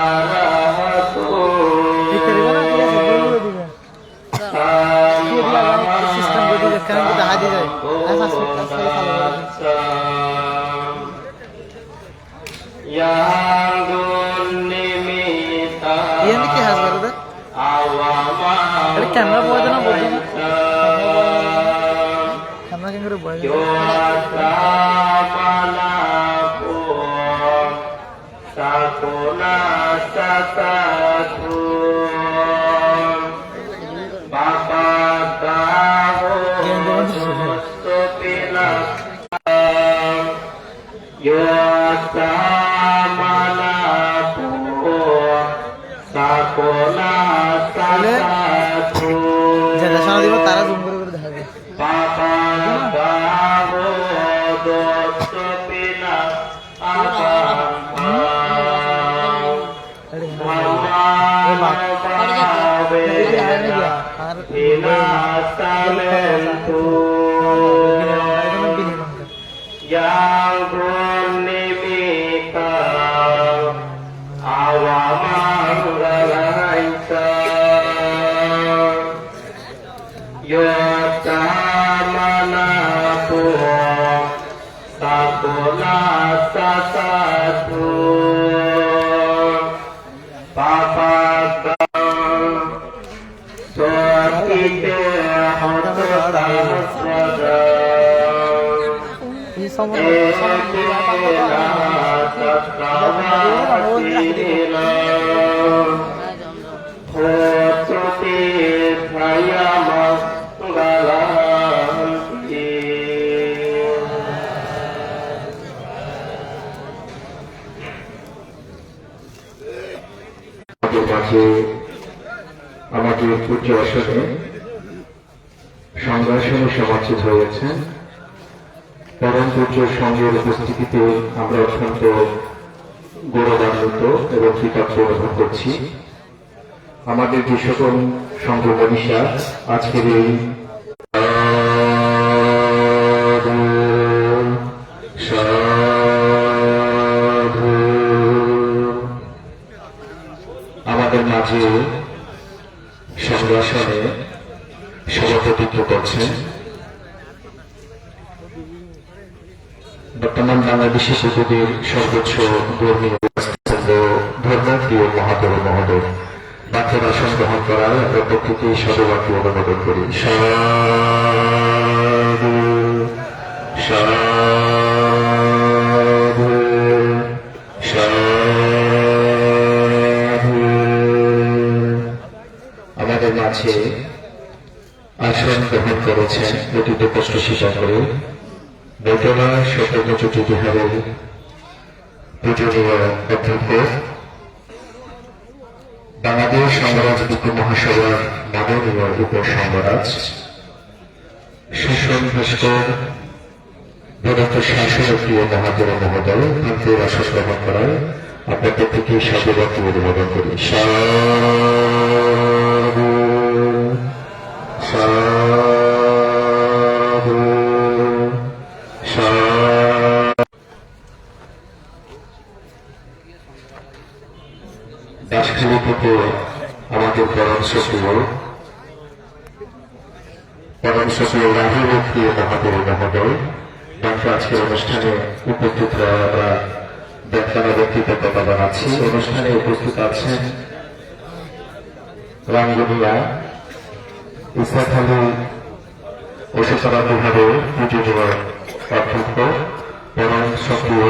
আরাহাতু camera বয় না বলছি camera কেন করে বয় sakuna satatu bapa tahu stupina yosamana pu sakuna satatu যেটা শোনা দিব তারা জুম করে দেখাবে bapa tahu stupina yang bernimika awaman raisa yosamana puho sakuna sasatu papa Sakite hotota sada ekela sattavasila hotuti prayamanggalanti আমাদের পূজ্য আসনে সংগ্রাসনে সমাচিত হয়েছে পরম পূজ্য সঙ্গের উপস্থিতিতে আমরা অত্যন্ত গৌরবান্বিত এবং কৃতজ্ঞ অনুভব করছি। আমাদের যে সকল সঙ্গ মনীষা আজকের এই আমাদের মাঝে সংগ্রাসনে সভাপতিত্ব করছেন বর্তমান বাংলাদেশি শিশুদের সর্বোচ্চ ধর্মীয় ধর্মাত্মীয় মহাতর মহোদয় বাচ্চার আসন গ্রহণ করার প্রত্যেককে সদবাক্য অনুমোদন করি। সাধু সাধু সাধু। আমাদের মাঝে আসন গ্রহণ করেছেন অতীত কষ্ট স্বীকার করে বেতলা সত্যচুটি বিহারের পূজনীয় অধ্যক্ষ বাংলাদেশ সংগ্রাজ বিক্ষ মহাসভার মাননীয় উপসংগরাজ সুষম ভাস্কর প্রদত্ত শাসনপ্রিয় মহাদেব মহোদয় ভারতের আসন গ্রহণ করায় আপনাদের থেকে সাধুবাদ অনুমোদন করি। সাধু সাধু দাসখালী থেকে আমাদের পরম সচিব রাহুল প্রিয় মহাদেব মহোদয় মাত্র আজকের অনুষ্ঠানে উপস্থিত হওয়া আমরা ব্যাখ্যানা ব্যক্তিগততা জানাচ্ছি। অনুষ্ঠানে উপস্থিত আছেন রাঙ্গুনিয়া ইসাখালী ওষুধরা বিভাগের পূজনীয় অধ্যক্ষ পরম সক্রিয়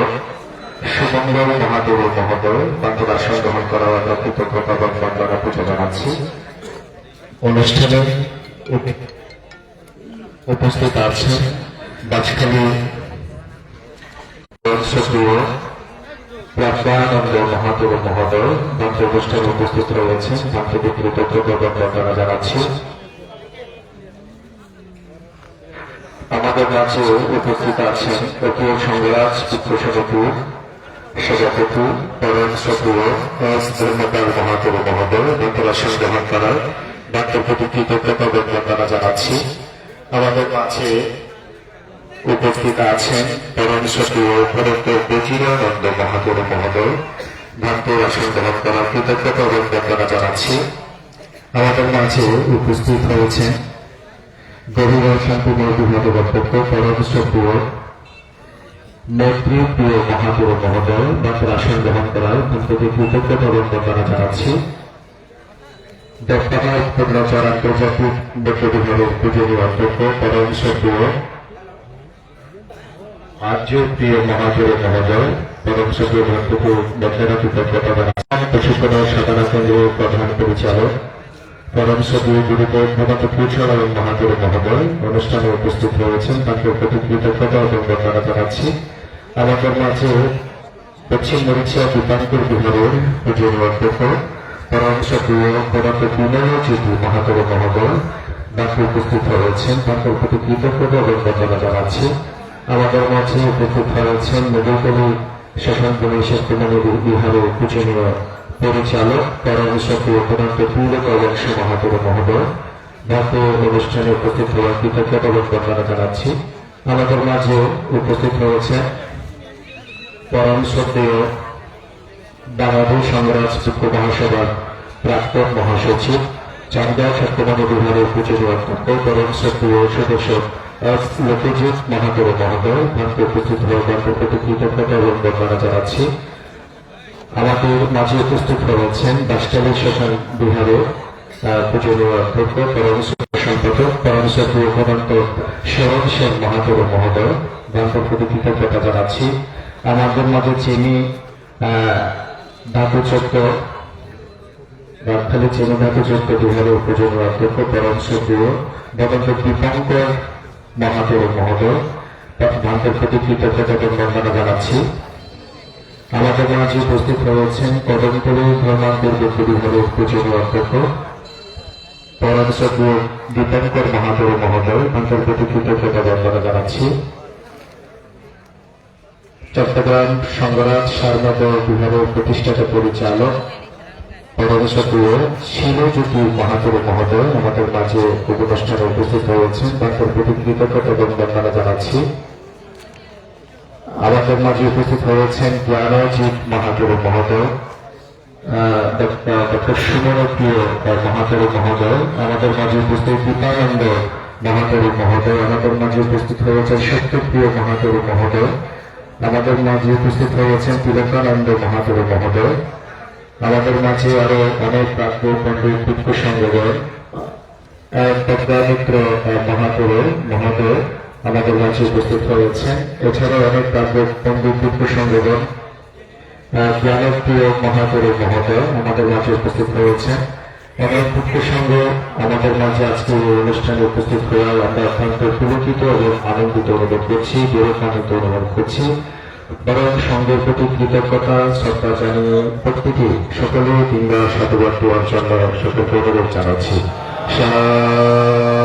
সুমঙ্গল মহাদেব মহোদয় বাংলার আসন গ্রহণ করার আমরা কৃতজ্ঞতা এবং বন্দনা পূজা জানাচ্ছি। অনুষ্ঠানে উপস্থিত আছেন বাজখালী সক্রিয় প্রাপ্তানন্দ মহাদেব মহোদয় বাংলা অনুষ্ঠানে উপস্থিত রয়েছেন বাংলাকে কৃতজ্ঞতা এবং বন্দনা জানাচ্ছি। আমাদের মাঝে উপস্থিত আছেন অতীয় সংগ্রাজ বিক্ষ সমিতির সভাপতি পরম সক্রিয় এস ধর্মপাল মহাদেব মহোদয় বাংলা আসন গ্রহণ করার বাংলার প্রতি কৃতজ্ঞতা এবং বন্দনা জানাচ্ছি। আমাদের মাঝে উপস্থিত আছেন পরম সক্রিয় ভরত বজিরানন্দ মহাদেব মহোদয় ভান্তের আসন গ্রহণ করার কৃতজ্ঞতা এবং বন্দনা জানাচ্ছি। আমাদের মাঝে উপস্থিত হয়েছেন গভীর শান্তিময় বিভাগ বক্তব্য পরমশ্রদ্ধেয় নেতৃপ্রিয় মহাপুরু মহোদয় ভান্তের আসন গ্রহণ করার ভান্তকে কৃতজ্ঞতা এবং বন্দনা জানাচ্ছি। দেবতার পূর্ণচর আন্তর্জাতিক নেতৃত্ব বিভাগের পূজনীয় অধ্যক্ষ পরমশ্রদ্ধেয় আর্য প্রিয় মহাপুরু মহোদয় পরমশ্রদ্ধেয় ভান্তকে বন্দনা কৃতজ্ঞতা জানাচ্ছি। প্রশিক্ষণ সাধনা কেন্দ্রের প্রধান পরিচালক পরমশ্রদ্ধেয় গুরুদেব ভূষণ এবং মহাপুরু মহোদয় অনুষ্ঠানে উপস্থিত হয়েছেন, তাকে প্রতি কৃতজ্ঞতা এবং বন্দনা জানাচ্ছি। আমাদের মাঝে পশ্চিম মরিচিয়া দীপাঙ্কর বিহারের পূজনীয় অধ্যক্ষ পরমশ্রদ্ধেয় পদার্থ বিনয় জ্যোতি মহাপুরু মহোদয় তাকে উপস্থিত হয়েছেন, তাকে প্রতি কৃতজ্ঞতা এবং বন্দনা জানাচ্ছি। আমাদের মাঝে উপস্থিত হয়েছেন নবীকলি শাসন গণেশের বিহারের পূজনীয় পরিচালক পরমশ্রদ্ধেয় পদার্থ পুলক অবংশ মহাপুরু মহোদয় তাকে অনুষ্ঠানে উপস্থিত হওয়ার কৃতজ্ঞতা এবং বন্দনা জানাচ্ছি। আমাদের মাঝে উপস্থিত হয়েছে পরমশ্রদ্ধেয় বাংলাদেশ সংগ্রাম যুক্ত মহাসভার প্রাক্তন মহাসচিব চান্দা ছাত্রমানী বিভাগের পূজনীয় অধ্যক্ষ পরমশ্রদ্ধেয় সদস্য লোকজিৎ মহাপুরু মহোদয় ভারতে উপস্থিত হওয়ার ভারতের প্রতি কৃতজ্ঞতা এবং বন্দনা জানাচ্ছি। আমাদের মাঝে উপস্থিত হয়েছেন দাসটালী শাসন বিহারের পূজনীয় অধ্যক্ষ সম্পাদক পরমশ্রদ্ধেয় পদার্থ শরণ সেন মহাপুরু মহোদয় ভারতের প্রতি কৃতজ্ঞতা জানাচ্ছি। আমাদের মাঝে চিনি ধাতুচক্র রাজধানী চিনি ধাতুচক্র বিহারের পূজনীয় অধ্যক্ষ পরমশ্রদ্ধেয় পদার্থ দীপাঙ্কর মহাপুরু মহোদয় ভারতের প্রতি কৃতজ্ঞতা এবং বন্দনা জানাচ্ছি। আমাদের মাঝে উপস্থিত হয়েছেন কদমপুরী ধর্মান্তর ব্যক্তি বিভাগের পূজনীয় অধ্যক্ষ পরমশ্রদ্ধেয় দীপাঙ্কর মহাপুরু মহোদয় ভারতের প্রতি কৃতজ্ঞতা বন্দনা জানাচ্ছি। চট্টগ্রাম সংগ্রাম সারনগর বিভাগের প্রতিষ্ঠাতা পরিচালক পরমশ্রদ্ধেয় শিলজ্যোতি মহাপুরু মহোদয় আমাদের মাঝে অনুষ্ঠানে উপস্থিত হয়েছেন, ভারতের প্রতি কৃতজ্ঞতা এবং বন্দনা জানাচ্ছি। আমাদের মাঝে উপস্থিত হয়েছেন জ্ঞানজিৎ মহাপুরু মহোদয় ডক্টর সুমনপ্রিয় মহাপুরু মহোদয় আমাদের মাঝে উপস্থিত দীপানন্দ মহাপুরু মহোদয় আমাদের মাঝে উপস্থিত হয়েছেন সত্যপ্রিয় মহাপুরু মহোদয় আমাদের মাঝে উপস্থিত হয়েছেন তিলকানন্দ মহাপুরু মহোদয় আমাদের মাঝে আরো অনেক প্রাপ্য পণ্ডিত বিক্ষু সংগঠন প্রজ্ঞামিত্র মহাপুরু মহোদয় আমাদের মাঝে উপস্থিত হয়েছেন। এছাড়াও অনেক প্রাপ্য পণ্ডিত বিক্ষু সংগঠন জ্ঞানপ্রিয় মহাপুরু মহোদয় আমাদের মাঝে উপস্থিত হয়েছেন। অনেক বিক্ষু সংঘ আমাদের মাঝে আজকে অনুষ্ঠানে উপস্থিত হয়ে আমরা অত্যন্ত পুলকিত এবং আনন্দিত অনুভব করছি, গৌরবান্বিত অনুভব করছি। বরং সংঘের প্রতি কৃতজ্ঞতা শ্রদ্ধা জানিয়ে প্রত্যেকে সকলে কিংবা সাধুবাদ দেওয়ার জন্য সকলকে অনুরোধ জানাচ্ছি। সাধু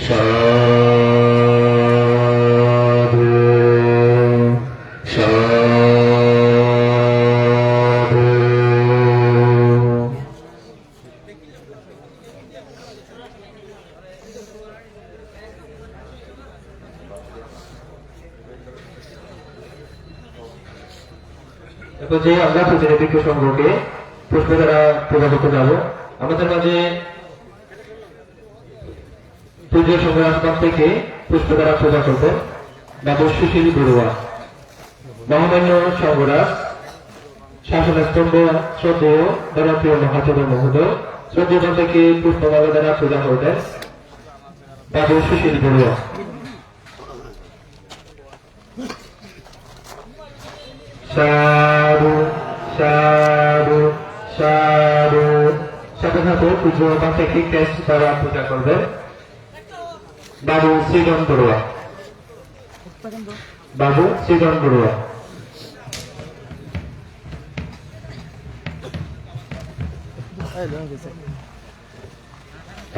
সাধু সাধু। এখন যে আমরা পূজনীয় ভিক্ষু সংঘকে পুষ্প দ্বারা পূজা করতে যাব, আমাদের মাঝে পূজনীয় সংঘ আশ্রম থেকে পুষ্প দ্বারা পূজা করবেন বাবু সুশীল বড়ুয়া মহামান্য সংঘরাজ শাসন স্তম্ভ শ্রদ্ধেয় জনপ্রিয় মহাপুরু মহোদয় শ্রদ্ধেয় থেকে পুষ্পমালা দ্বারা পূজা করবেন বাবু সুশীল বড়ুয়া। সাধু সাধু সাধু। সাথে সাথে পুজো থেকে টেস্ট দ্বারা পূজা করবেন বাবু সৃজন বড়ুয়া বাবু সৃজন বড়ুয়া।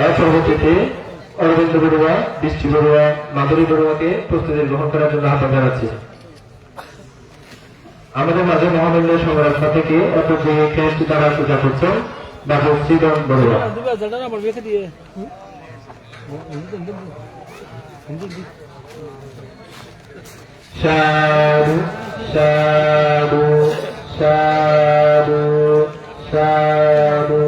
এর পরবর্তীতে অরবিন্দ বড়ুয়া, বৃষ্টি বড়ুয়া, মাধুরী বড়ুয়াকে প্রস্তুতি গ্রহণ করার জন্য আহ্বান জানাচ্ছি। আমাদের মাঝে মহামান্য সংগ্রাম থেকে এত যে টেস্ট দ্বারা পূজা করছেন বাবু সৃজন বড়ুয়া। সাধু সাধু সাধু সাধু।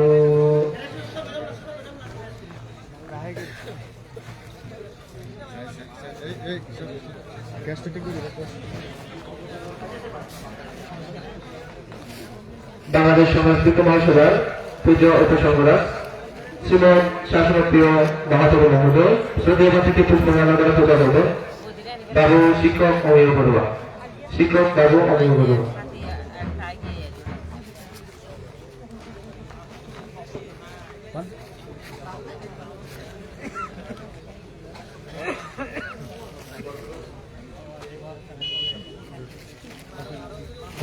বাংলাদেশ সংস্কৃত মহাসভার পূজ্য উপসংগরাজ শ্রীমৎ শাসনপ্রিয় মহাতর মহোদয় শ্রদ্ধেয় থেকে পুষ্পমালা দ্বারা পূজা করবেন বাবু শিক্ষক অমিয় বড়ুয়া। শিক্ষক বাবু অমিয় বড়ুয়া।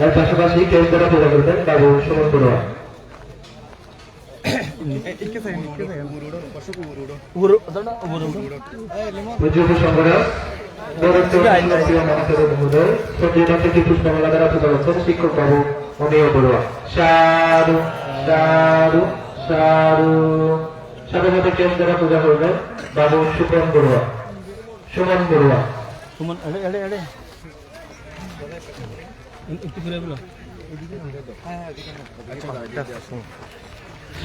এর পাশাপাশি কেস দ্বারা পূজা করবেন বাবু সুমন বড়ুয়া। পূজ্য উপসংগরাজ মহোদয় শ্রদ্ধেয় থেকে পুষ্পমালা দ্বারা পূজা করছেন শিক্ষক বাবু অমিয় বড়ুয়া। সাধু সাধু সাধু। সাথে সাথে কেস দ্বারা পূজা করবেন বাবু সুমন বড়ুয়া। সুমন বড়ুয়া।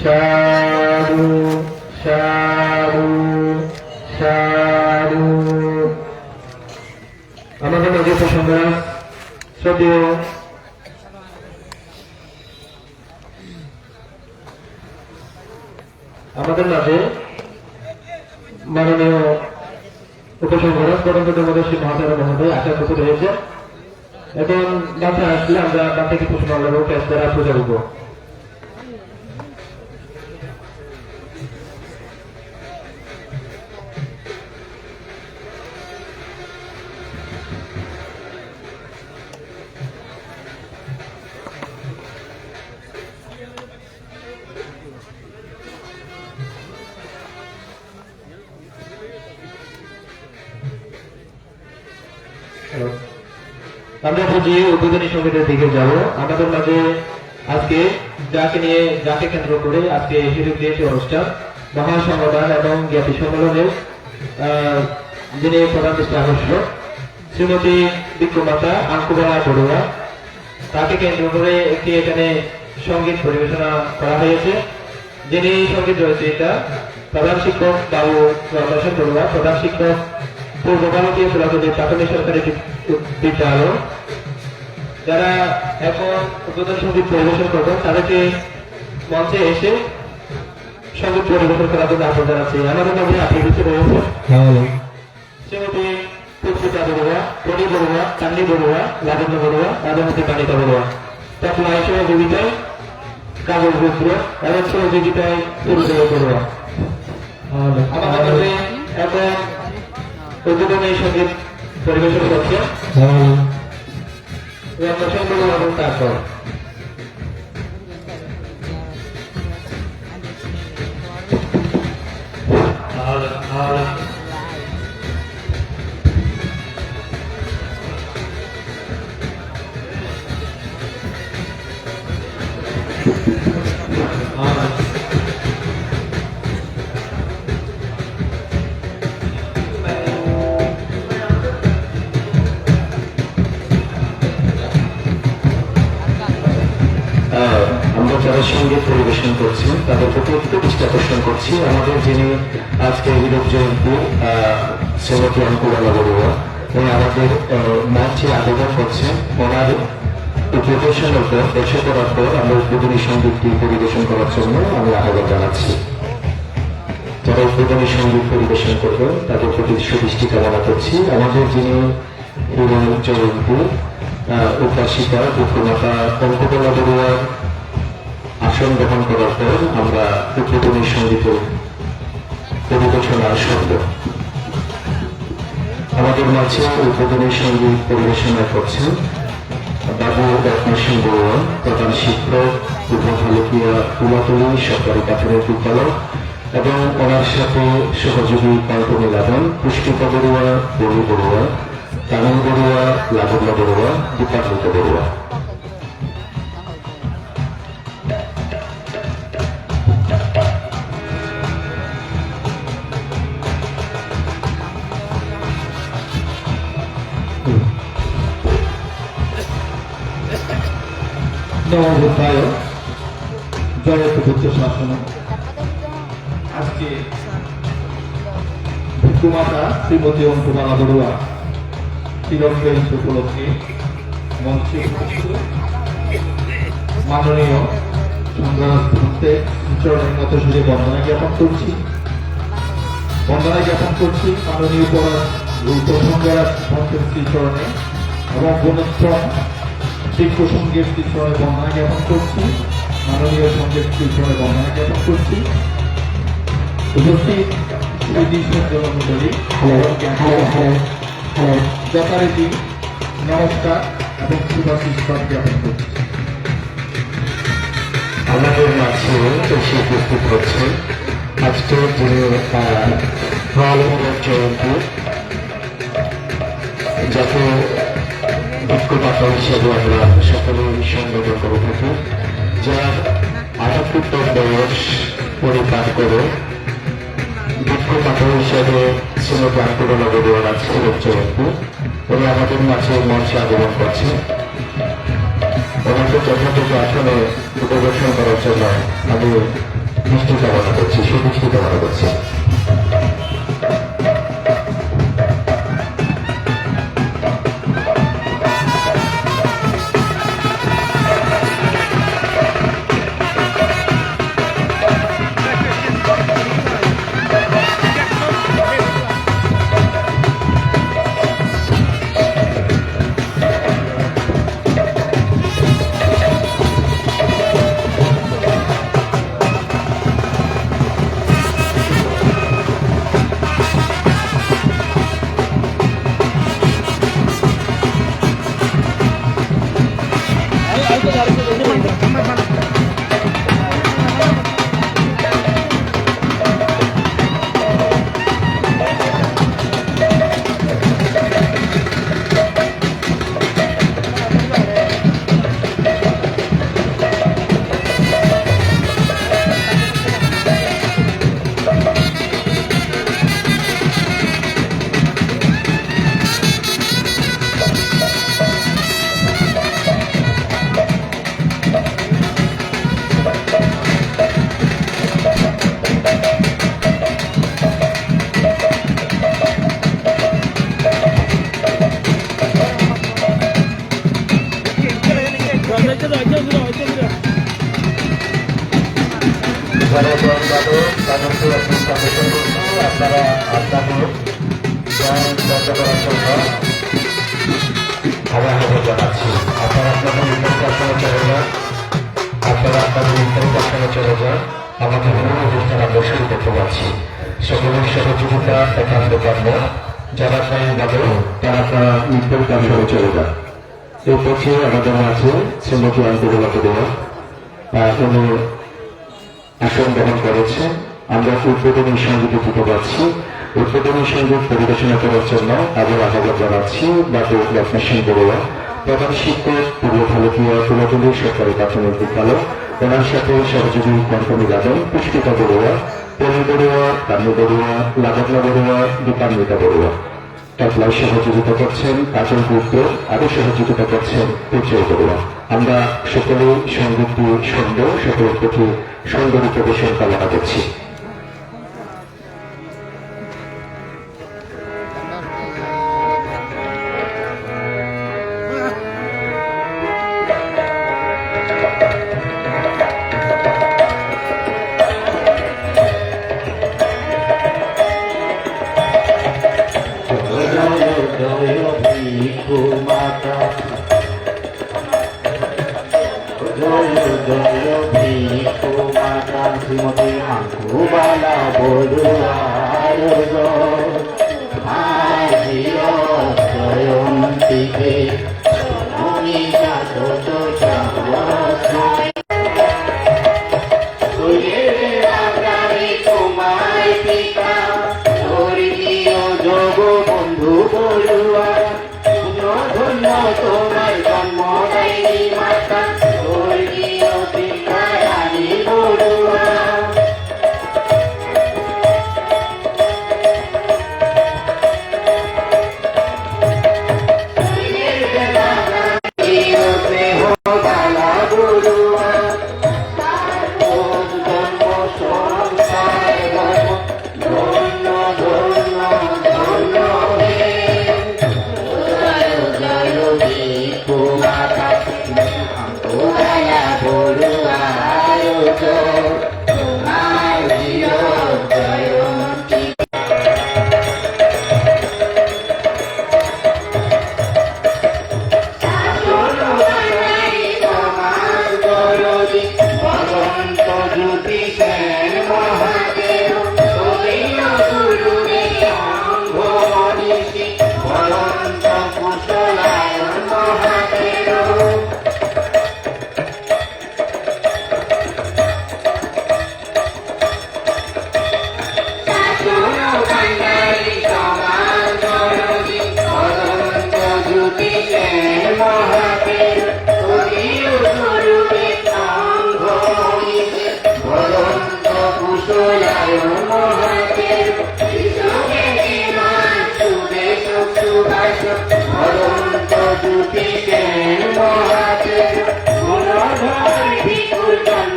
সাধু সাধু সাধু। আমাদের মাঝে উপসংগরাজ শ্রদ্ধেয় আমাদের মাঝে মাননীয় উপসংগরাজ পরম শ্রী মহাতারা মহোদয় আশা করতে রয়েছে। এখন বাচ্চা আসলে আমরা বাচ্চাকে পুষ্পমালা দেবো, ক্যাশ দ্বারা পূজা করবো। আমরা বুঝি উদ্বোধনী সঙ্গীতের দিকে যাব। আমাদের মাঝে আজকে যাকে কেন্দ্র করে আজকে সুযোগ দিয়েছে অনুষ্ঠান মহাসংবাদ এবং জ্ঞাতি সম্মেলনের যিনি প্রধান দৃষ্টি আকর্ষক শ্রীমতী বিক্রমাতা আঙ্কুবালা বড়ুয়া, তাকে কেন্দ্র করে একটি এখানে সঙ্গীত পরিবেশনা করা হয়েছে। যিনি সঙ্গীত রচয়িতা প্রধান শিক্ষক বাবু রমেশ্বর বড়ুয়া, প্রধান শিক্ষক পূর্ব ভারতীয় পুরাতনের প্রাথমিক সরকারি বিদ্যালয়। যারা এখন উদ্বোধন সঙ্গীত পরিবেশন করবেন তাদেরকে মঞ্চে এসে সঙ্গীত পরিবেশন করার জন্য আহ্বান জানাচ্ছি। আমাদের মধ্যে আপনি কিছু রয়েছে শ্রীমতী পুষ্পিতা বড়ুয়া, টনি বড়ুয়া, চান্দি বড়ুয়া, লাবণ্য বড়ুয়া, রাধামতী পানিতা বড়ুয়া। তখন সহযোগিতায় কাগজ রুদ্র এবং সহযোগিতায় পুরুদেব বড়ুয়া। আমাদের মধ্যে এখন উদ্বোধনী সঙ্গীত পরিবেশন করছে এবং তারপর আমরা যারা সঙ্গীত পরিবেশন করছি তাদের প্রতি একটু দৃষ্টি আকর্ষণ করছি। আমাদের যিনি আজকে হীরক জয়ন্তী শ্রীমতী আঙ্কুবালা বড়ুয়া উনি আমাদের মঞ্চে আবেদন করছেন। ওনার উদ্বোধনের উপর এসে করার পর আমরা উদ্বোধনী সঙ্গীতটি পরিবেশন করার জন্য আমি আহ্বান জানাচ্ছি। যারা উদ্বোধনী সঙ্গীত পরিবেশন করবে তাদের প্রতি সুদৃষ্টি কামনা করছি। আমাদের যিনি হীরক জয়ন্তী উপাসিকা বিক্রমাতা আঙ্কুবালা বড়ুয়ার আসন গ্রহণ করার পর আমরা উদ্বোধনী সঙ্গীতের পরিবেশনা শুনব। আমাদের মাঝে উদ্বোধনী সঙ্গীত পরিবেশনা করছেন বাবু রত্ন সিং বড়ুয়া, প্রধান শিক্ষক পূর্ব ভালুকিয়া কুমাতলী সরকারি প্রাথমিক বিদ্যালয়, এবং ওনার সাথে সহযোগী কণ্ঠ মিলাবেন পুষ্পিতা বড়ুয়া, বরু বড়ুয়া, তামিল বড়ুয়া, লাবণ্য বড়ুয়া, দীপান্বিত বড়ুয়া। নবোত্থায় জয়পুত্র শাসন। আজকে ভিক্ষুমাতা শ্রীমতী অঙ্কুমালা বড়ুয়া তিলক জয়ন্তী উপলক্ষে মঞ্চে মাননীয় সংগ্রাম চরণের মতো সুরে বন্দনা জ্ঞাপন করছি। মাননীয় সংগ্রাম ভক্তের শ্রীচরণে এবং গুণোত্তম শিক্ষক সঙ্গের শ্রীচরণে বন্দনা জ্ঞাপন করছি। মাননীয় সঙ্গের শ্রীচরণে বন্দনা জ্ঞাপন করছি। উপস্থিত জনমন্ডলী যথারীতি নমস্কার এবং শুভাশিস জ্ঞাপন করছি। আমাদের মাঝে এসে উপস্থিত হচ্ছে আজকের যিনি জয়ন্তী যাকে ভিক্ষুমাতা হিসেবে আমরা সকলেই সম্বোধন করে থাকি, যার ৭৮তম বয়স পরিপার করে ভিক্ষুমাতা হিসেবে শ্রীমতী অঙ্কুমালা বড়ুয়ার আজকের জয়ন্তী উনি আমাদের মাঝে মঞ্চে আগমন করছে। ওনাকে যথাযথ আসনে উপবেশন করার জন্য আমি দৃষ্টি কামনা করছি, সুদৃষ্টি কামনা করছি। আপনারা আপনাদের বন্ধ করার জন্য আহ্বান জানাচ্ছি। আপনারা আপনাদের ইন্টারকাশনে চলে যান, আমাদের মূল অনুষ্ঠান আমরা শুরু করতে পারছি। সকলের সহযোগিতা একান্ত কাম্য। যারা স্বয়ংভাবে তারা আপনারা ইন্টারকাশনে চলে যান। এর পক্ষে আমাদের মাঝে শ্রীমতী অঙ্কুমালা বড়ুয়া উনি আসন গ্রহণ করেছেন। আমরা উদ্বোধনী সঙ্গীত দিতে পারছি। উদ্বোধনী সঙ্গীত পরিবেশনা করার জন্য আবার আহ্বান জানাচ্ছি বাদক লক্ষ্মী সিং বড়ুয়া, প্রধান শিক্ষক পূর্ব ভারতীয় তুলাতলী সরকারি প্রাথমিক বিদ্যালয়। ওনার সাথে সহযোগী কণ্ঠনী গাজন পুষ্পিতা বড়ুয়া, পূর্ণি বড়ুয়া, কান্নু বড়ুয়া, লাবণ্য বড়ুয়া, দীপান্বিতা বড়ুয়া। তবলায় সহযোগিতা করছেন কাজল গুপ্ত, আরো সহযোগিতা করছেন উজ্জ্বল বড়ুয়া। আমরা সকলেই সঙ্গীতটি সুন্দর, সকলের প্রতি সুন্দর প্রবেশন কামনা করছি। শ্রীমতী অঙ্কুমালা বড়ুয়ার জয়ন্তীতে তোমায় পিতা জগবন্ধু বড়ুয়া, ধন্য তোমার জন্ম দেয়নি মাতা স্বর্গীয় পিতারানী বড়ুয়া। স্নেহ বালা বড়ুয়া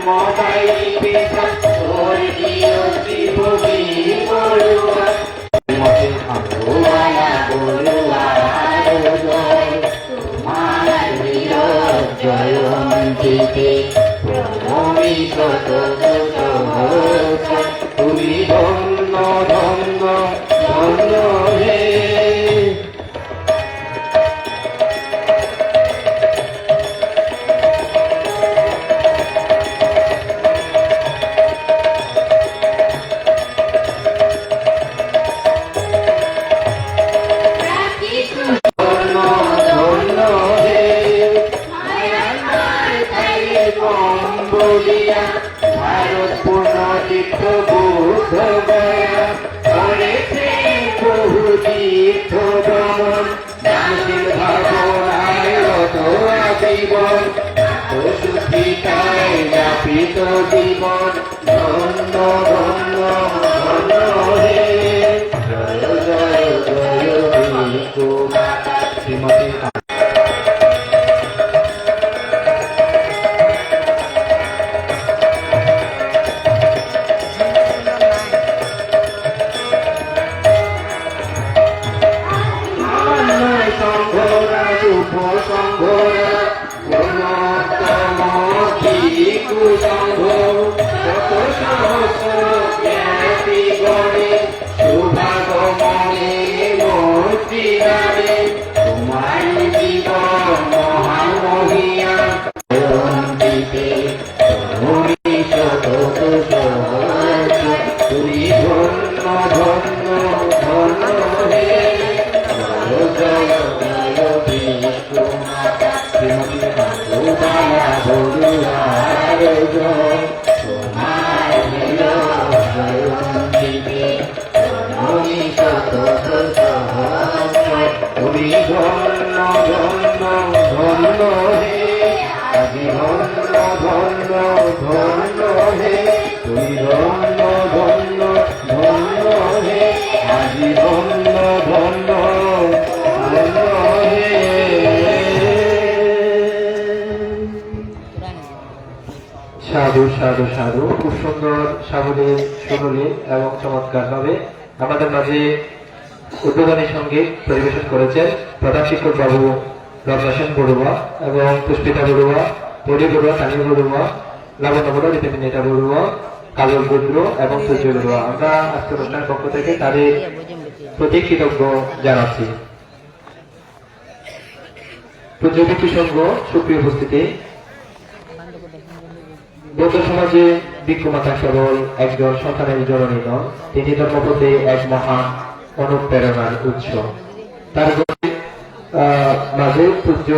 জন্ম দায়ী পিতা স্বর্গীয় শ্রীভূমি বড়ুয়া মতে ভগবানা বড়ুয়ার জয় তোমার বীর জয়ন্তীতে প্রণমী শত শত হস্ত তুমি ধন্য ধন্য ধন্য হে ধন্য ধন্য হে মায়ার তাই কম্বোডিয়া ভারত পূর্ণ তীর্থ বুদ্ধ গয়া করেছে বহু তীর্থ ভ্রমণ দাসীর ভাবনায় রত আজীবন শুদ্ধিতায় যাপিত জীবন ধন্য ধন্য ধন্য হে জয় জয় জয় বিষ্ণু মাতা শ্রীমতী সংঘরা উপসংঘরা উন্নতম কিকু সংঘ শত সহস্র জ্ঞাতি গণে শুভাগমনে মূর্তিদারে তোমার জীবন মহামহিয়া জয়ন্তীতে তুমি শত সহস্র তুমি ধন্য ধন্য ধন্য হে জয় জয় বিষ্ণু মাতা শ্রীমতী ভগবানা বড়ুয়ার জয় তোমার বীর জয়ন্তীতে প্রণমী শত শত হস্ত তুমি ধন্য ধন্য ধন্য হে আজি ধন্য ধন্য ধন্য হে তুমি ধন্য ধন্য ধন্য হে আজি ধন্য ধন্য ধন্য হে সাধু সাধু সাধু খুব সুন্দর সাবলীল সুবলীল এবং চমৎকার ভাবে আমাদের মাঝে উদ্বোধনী সঙ্গীত পরিবেশন করেছেন প্রধান শিক্ষক বাবু রত্নাসেন বড়ুয়া এবং পুষ্পিতা বড়ুয়া পরি বড়ুয়া তানিল বড়ুয়া লাবণ্য বড়ুয়া ঋতুমিনিতা বড়ুয়া কাজল রুদ্র এবং সূর্য বড়ুয়া। আমরা আজকে অনুষ্ঠানের পক্ষ থেকে তাদের প্রতি কৃতজ্ঞ জানাচ্ছি। পূজ্যভিক্ষু সংঘ সুপ্রিয় উপস্থিতি, বৌদ্ধ সমাজে ভিক্ষু মাতা কেবল একজন সন্তানের জননী নন, তিনি ধর্মপথে এক মহান অনুপ্রেরণার উৎস। তার মাঝে পূজ্য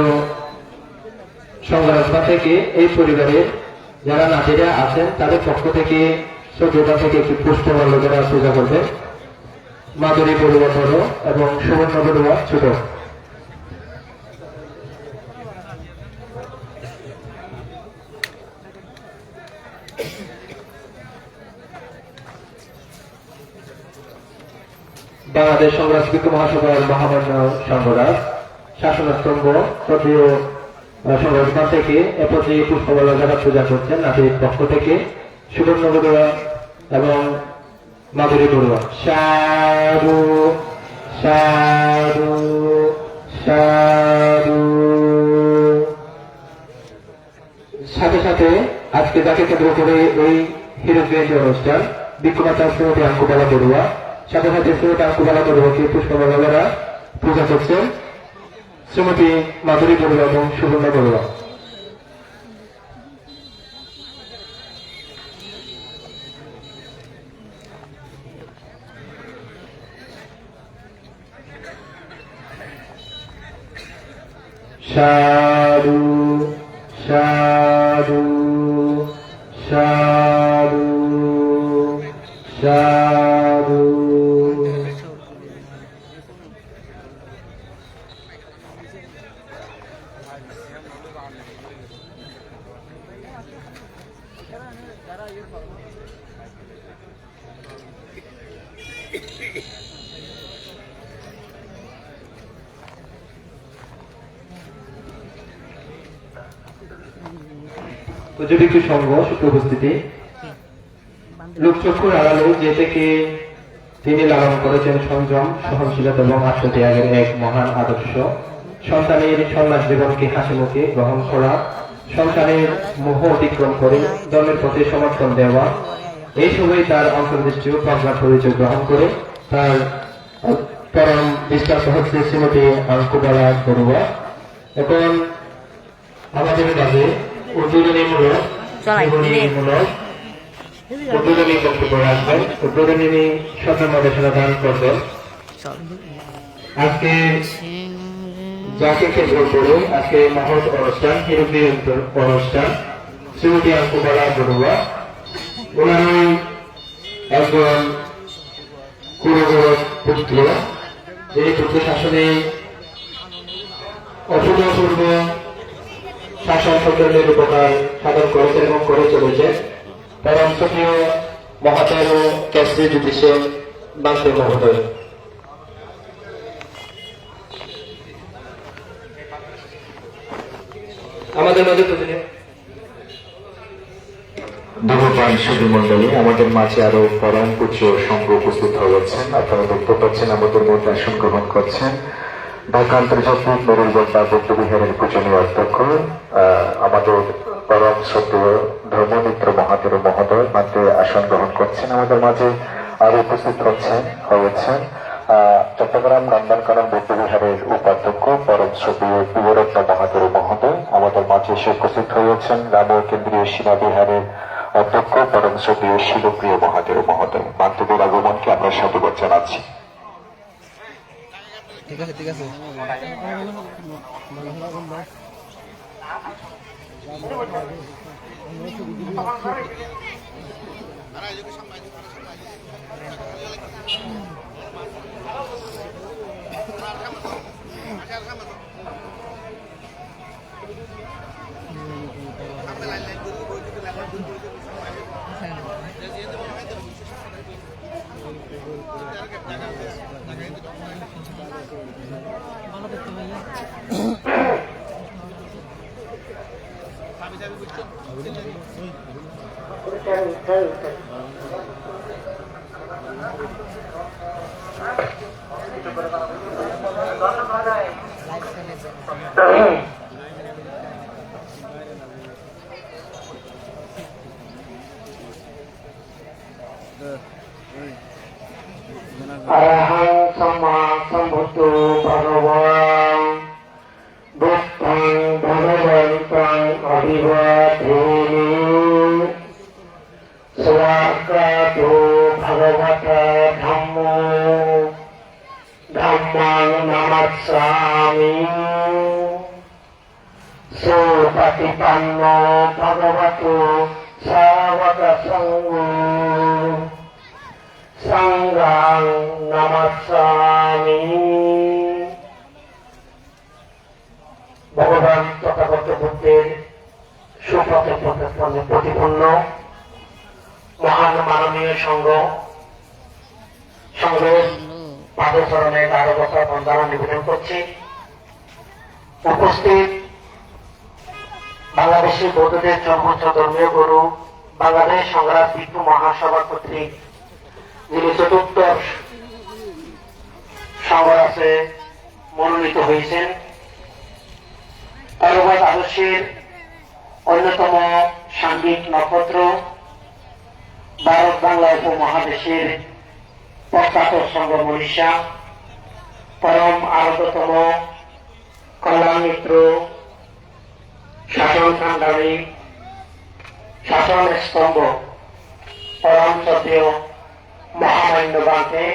সংগ্রামসভা থেকে এই পরিবারের যারা নাতিরা আছেন তাদের পক্ষ থেকে শ্রদ্ধা থেকে একটি পুষ্পমাল্য যারা পূজা করবেন। মাধুরী বড়ুয়া বড় এবং সুবর্ণ বড়ুয়া ছোট। বাংলাদেশ সংগ্রাম ভিক্ষু মহাসভার মহামান্য সংগঠক শাসনস্তম্ভ শ্রদ্ধেয় সংগঠন থেকে এ পর্যায়ে পুষ্পমাল্য যারা পূজা করছেন নাতির পক্ষ থেকে সুবর্ণ বড়ুয়া এবং মাধুরী বড়ুয়া। সাধু সাধু সাধু। সাথে সাথে আজকে যাকে কেন্দ্র করে এই হিরো জয়ন্তী অনুষ্ঠান ভিক্ষু মাতা শ্রীমতী আঙ্কুবালা বড়ুয়া সাথে সাথে শ্রীমতী আঙ্কুবালা বড়ুয়াকে পুষ্পমাল্য দ্বারা পূজা করছেন শ্রীমতী মাধুরী বড়ুয়া এবং সুবর্ণ বড়ুয়া। সাধু সাধু সাধু সাধু। উচ্চবিক্ষু সংঘ সুপ্র উপস্থিতি, লোকচক্ষুর আড়ালে যে থেকে তিনি লালন করেছেন সংযম, সহনশীলতা এবং আত্মত্যাগের এক মহান আদর্শ। সন্তানের সন্ন্যাস জীবনকে হাসি মুখে গ্রহণ করা, সন্তানের মোহ অতিক্রম করে ধর্মের প্রতি সমর্থন দেওয়া, এই সবই তার অন্তর্দৃষ্টি ও প্রজ্ঞার পরিচয় গ্রহণ করে। তার পরম বিস্তারিত হচ্ছে শ্রীমতী আঙ্কুবালা বড়ুয়া। এখন আমাদের মাঝে উদ্বোধনীমূলক উদ্বোধনী বক্তব্য রাখবেন। উদ্বোধনী স্বপ্নমাদেশনা দান করবেন। আজকে যাকে কেন্দ্র করে আজকে মহৎ অনুষ্ঠান, হিরোপি অনুষ্ঠান, শ্রীমতী আঙ্কুবালা বড়ুয়া ওনারই একজন কুরুগৌরব পুত্র, যিনি পুত্র শাসনে অভূতপূর্ব শাসন সৌন্দর্যের উপকার সাধন করেছেন এবং করে চলেছেন। পরম শ্রদ্ধেয় মহাতের কেশরী জ্যোতিষে বাংলা মহোদয়। আমাদের মাঝে ধন্যবাদ সুধী মন্ডলী, আমাদের মাঝে আরো পরম পূজ্য সংঘ উপস্থিত হয়েছেন। আপনারা দেখতে পাচ্ছেন আমাদের মধ্যে আসন গ্রহণ করছেন ঢাকা আন্তর্জাতিক মেরুলগঞ্জা বৌদ্ধবিহারের পূজনীয় অধ্যক্ষ আমাদের পরম শ্রদ্ধেয় ধর্মমিত্র মহাতের মহোদয় মাঝে আসন গ্রহণ করছেন। আমাদের মাঝে আরো উপস্থিত হয়েছেন চট্টগ্রাম নন্দনকানন বৌদ্ধবিহারের উপাধ্যক্ষ পরম শ্রদ্ধেয় প্রিয়রত্ন মহাতের মহোদয়। আমাদের মাঝে এসে উপস্থিত হয়েছেন রামীয় কেন্দ্রীয় সীমা বিহারের অধ্যক্ষ পরম শ্রদ্ধেয় শিবপ্রিয় মহাতের মহোদয়। বান্ধবের আগমনকে আমরা সাধুবাদ জানাচ্ছি। ঠিক আছে ঠিক আছে Arahang Sama Sambuddho Bhagavan Buddhang Bhagavantang Abhivadhemi Swagato Bhagavata Dhammo Dhammang Namassami Supatipanno Bhagavato Savaka Sangho Sanghang Namassami। ভগবান তথাগত বুদ্ধের সুপথে প্রতিপন্ন মহান মাননীয় সংঘের পাদচরণে দারবতা বন্দনা নিবেদন করছি। উপস্থিত বাংলাদেশি বৌদ্ধদের সর্বোচ্চ ধর্মীয় গুরু, বাংলাদেশ সংগ্রাম বিক্ষু মহাসভা কর্তৃক যিনি চতুর্দশ সংগ্রাসে মনোনীত হয়েছেন, তারবাদ আদর্শের অন্যতম সাংঘিক নক্ষত্র, ভারত বাংলা উপমহাদেশের প্রখ্যাত সংঘ মনীষা, পরম আরাধ্যতম কল্যাণ মিত্র, শাসন সংগ্রামী, শাসন স্তম্ভ, পরম শ্রদ্ধেয় মহামান্য বাঁধে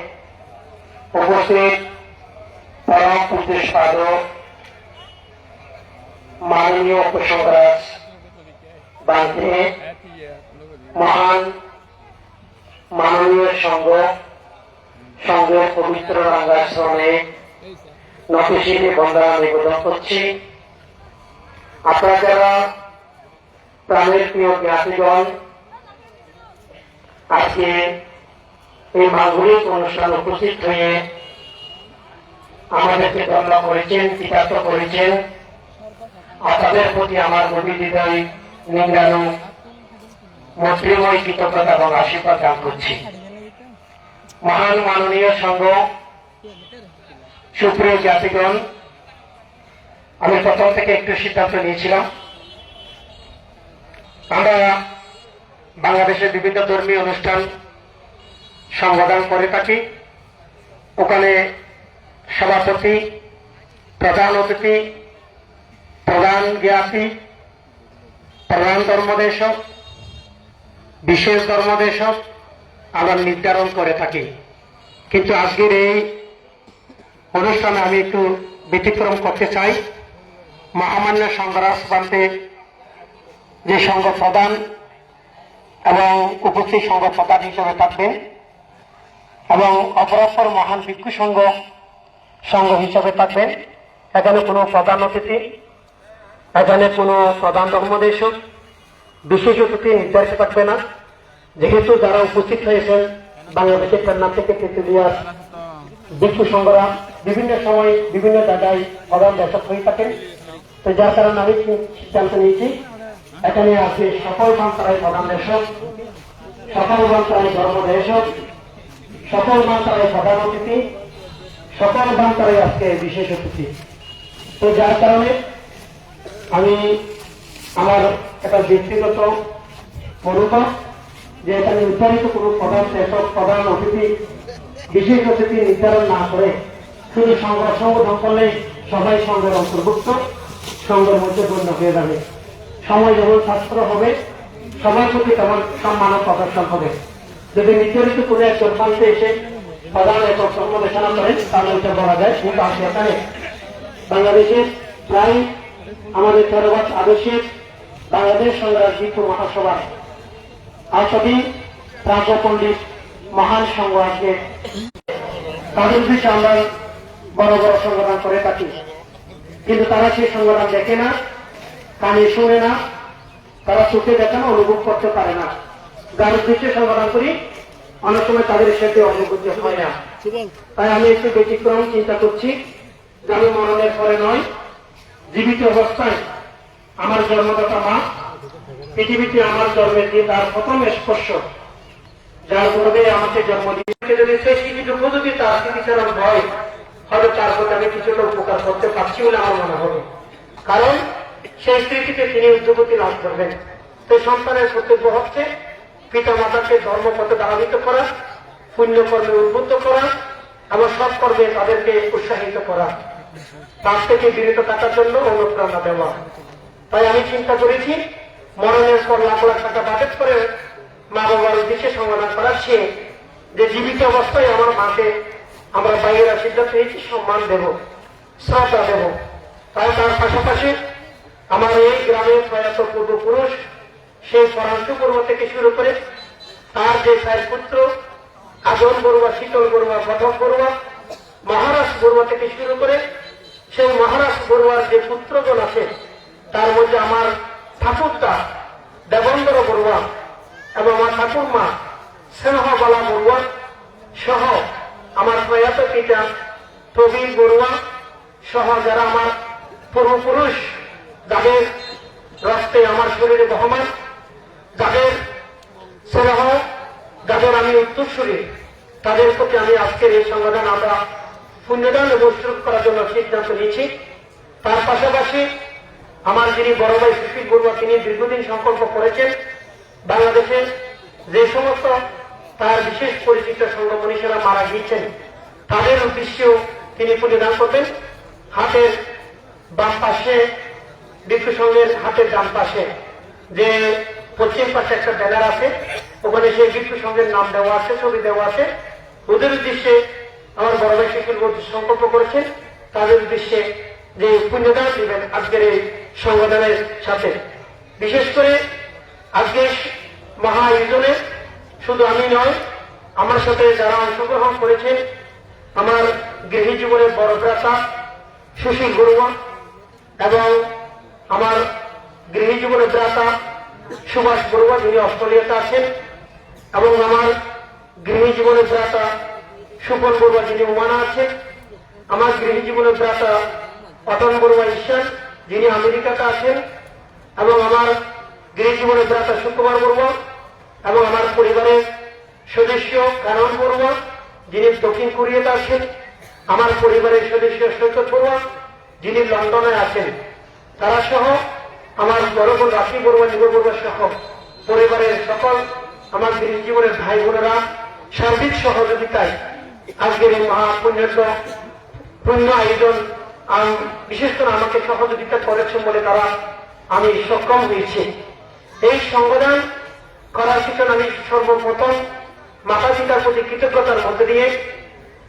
উপস্থিত পরম পূজ্যপাদ মাননীয় উপসংরাজ বাঁধে মহান মাননীয় সংঘের পবিত্র রাঙ্গাশ্রমে নতশিরে বন্দনা নিবেদন করছি। আপনারা যারা প্রাণের প্রিয় জ্ঞাতিগণ আজকে এই মাঙ্গলিক অনুষ্ঠান উপস্থিত হয়ে আমাদেরকে ধন্য করেছেন, কৃতার্থ করেছেন, আপনাদের প্রতি আমার গভীর হৃদয় নিংড়ানো মৈত্রীময় কৃতজ্ঞতা এবং আশীর্বাদ দান করছি। মহান মাননীয় সংঘ, সুপ্রিয় জাতিগণ, আমি প্রথম থেকে একটু সিদ্ধান্ত নিয়েছিলাম, আমরা বাংলাদেশের বিভিন্ন ধর্মীয় অনুষ্ঠান সংবোধন করে থাকি। ওখানে সভাপতি, প্রধান অতিথি, প্রধান জ্ঞাতি, প্রধান ধর্মদেশক, বিশেষ ধর্মদেশক আমরা নির্ধারণ করে থাকি। কিন্তু আজকের এই অনুষ্ঠানে আমি একটু ব্যতিক্রম করতে চাই। মহামান্য সংঘরাজ প্রান্তে যে সংঘ প্রধান এবং উপস্থিত সংঘ প্রধান হিসেবে থাকবে এবং অপরাপর মহান ভিক্ষু সংঘ হিসেবে থাকবেন। এখানে কোনো প্রধান অতিথি, এখানে কোনো প্রধান ধর্মদেশক, বিশেষ অতিথি নির্ধারিত থাকবে না। যেহেতু যারা উপস্থিত হয়েছেন বাংলাদেশের খুলনা থেকে তেঁতুলিয়ার ভিক্ষু সংঘরা বিভিন্ন সময় বিভিন্ন জায়গায় প্রধান দেশক হয়ে থাকেন, তো যার কারণে আমি সিদ্ধান্ত নিয়েছি এখানে আছে সকল বান্তারায় প্রধান দেশক, সকল বান্তারায় ধর্মদেশক, সকল বান্তারায় প্রধান অতিথি, সকল বান্তারায় আজকে বিশেষ অতিথি। তো যার কারণে আমি আমার একটা ব্যক্তিগত অনুভব যে এখানে নির্ধারিত কোনো প্রধান দেশক, প্রধান অতিথি, বিশেষ অতিথি নির্ধারণ না করে শুধু সংবোধন করলে সবাই সংঘের অন্তর্ভুক্ত, সংঘের মধ্যে গণ্য হয়ে যাবে। সময় যেমন ছাত্র হবে, সবার প্রতি তেমন সম্মান প্রদর্শন হবে। যদি নির্ধারিত কোনো একজন প্রান্তে এসে প্রধান একক সম্বোধনা করেন তাহলে ওইটা বলা যায়। কিন্তু আজকে এখানে বাংলাদেশের প্রায় আমাদের 13 বছর আদর্শের বাংলাদেশ সংগ্রাম ভিক্ষু মহাসভা আশাদী প্রাজ্ঞ পণ্ডিত মহান সংঘ আজকে তাদের উদ্দেশ্যে আমরা বড় বড় সংগঠন করে থাকি। কিন্তু তারা সেই সংগঠন দেখে না, কানে শুনে না, তারা চোখে দেখে না, অনুভব করতে পারে না। যার উদ্দেশ্যে সংগঠন করি অনেক সময় তাদের সাথে অনুভূতি হয় না। তাই আমি একটু ব্যতিক্রম চিন্তা করছি যে আমি মরণের পরে নয়, জীবিত অবস্থায় আমার জন্মদাতা মা পৃথিবীতে আমার জন্মের দিয়ে তার প্রথম স্পর্শ, যার গর্বে আমাকে জন্ম দিয়েছে, যদি সেই স্মৃতিটুকু যদি তার স্মৃতিচারণ হয়, হয়তো তার প্রতি আমি কিছুটা উপকার করতে পারছি বলে আমার মনে হবে। কারণ সেই স্মৃতিতে তিনি উদ্যোগতি লাভ করবেন। তো সন্তানের কর্তব্য হচ্ছে পিতা মাতাকে ধর্মপথে ধারান্বিত করা, পুণ্যকর্মে উদ্বুদ্ধ করা এবং সৎ কর্মে তাদেরকে উৎসাহিত করা, তার থেকে বিরত থাকার জন্য অনুপ্রেরণা দেওয়া। তাই আমি চিন্তা করেছি মরণের পর লাখ লাখ টাকা বাজেট করে মা বাবার উদ্দেশ্যে সংগঠন করার চেয়ে যে জীবিত অবস্থায় আমার মাকে আমরা বাইরের সিদ্ধান্ত নিয়েছি সম্মান দেব, শ্রদ্ধা দেব। তাই তার পাশাপাশি আমার এই গ্রামের প্রয়াত পূর্বপুরুষ সেই পরাঞ্চু পূর্ব থেকে শুরু করে তার যে 4 পুত্র আজন বড়ুয়া, শীতল বড়ুয়া, প্রথম বড়ুয়া, মহারাজ বড়ুয়া থেকে শুরু করে সেই মহারাজ বড়ুয়ার যে পুত্রগণ আছে তার মধ্যে আমার ঠাকুরদা দেবেন্দ্র বড়ুয়া এবং আমার ঠাকুরমা স্নেহবালা বড়ুয়া সহ আমার প্রয়াত পিতা প্রবীণ বড়ুয়া সহ যারা আমার পূর্বপুরুষ, যাদের রক্তে আমার শরীরে বহমান, যাদের স্নেহ, যাদের আমি উত্তরসূরি, তাদের প্রতি আমি আজকের এই সংগঠন আমরা পুণ্যদান এবং শুরু করার জন্য সিদ্ধান্ত নিয়েছি। তার পাশাপাশি আমার যিনি বড় ভাই সুশীল বড়ুয়া, তিনি দীর্ঘদিন সংকল্প করেছেন বাংলাদেশের যে সমস্ত তার বিশেষ পরিচিত সংঘ মনীষীরা মারা গিয়েছেন তাদের উদ্দেশ্যেও তিনি পুণ্যদান করবেন। হাতের বাম পাশে ভিক্ষু সংঘের হাতের ডান পাশে যে পশ্চিম পাশে একটা ব্যানার আছে, ওখানে সেই ভিক্ষু সংঘের নাম দেওয়া আছে, ছবি দেওয়া আছে। ওদের উদ্দেশ্যে আমার বড় ভাই সুশীল সংকল্প করেছেন তাদের উদ্দেশ্যে যে পুণ্যদান দিবেন আজকের এই সংগঠনের সাথে। বিশেষ করে আজকে মহা আয়োজনে শুধু আমি নয়, আমার সাথে যারা অংশগ্রহণ করেছেন আমার গৃহী জীবনের বড় ভ্রাতা সুশীল বড়ুয়া এবং আমার গৃহী জীবনের ভ্রাতা সুভাষ বড়ুয়া, যিনি অস্ট্রেলিয়াতে আছেন, এবং আমার গৃহী জীবনের ভ্রাতা সুপন বড়ুয়া, যিনি ওমানে আছেন, আমার গৃহী জীবনের ভ্রাতা অটন বড়ুয়া ঈশ্বর, যিনি আমেরিকাতে আছেন, এবং আমার গৃহজীবনের ভ্রাতা সুকুমার বড়ুয়া এবং আমার পরিবারের সদস্য কারণ বড়ুয়া যিনি দক্ষিণ কোরিয়াতে আছেন, আমার পরিবারের সদস্য সৈকত বড়ুয়া যিনি লন্ডনে আছেন, তারা সহ আমার বড় বোন রাশি বড়ুয়া, নিব বড়ুয়া সহ পরিবারের সকল আমার গৃহজীবনের ভাই বোনেরা সার্বিক সহযোগিতায় আজকের এই পুণ্য আয়োজন বিশেষ করে আমাকে সহযোগিতা করেছেন বলে তারা আমি সক্ষম হয়েছি। এই সংগঠন করার পিছনে আমি সর্বপ্রথম মাতা পিতার প্রতি কৃতজ্ঞতার মধ্যে দিয়ে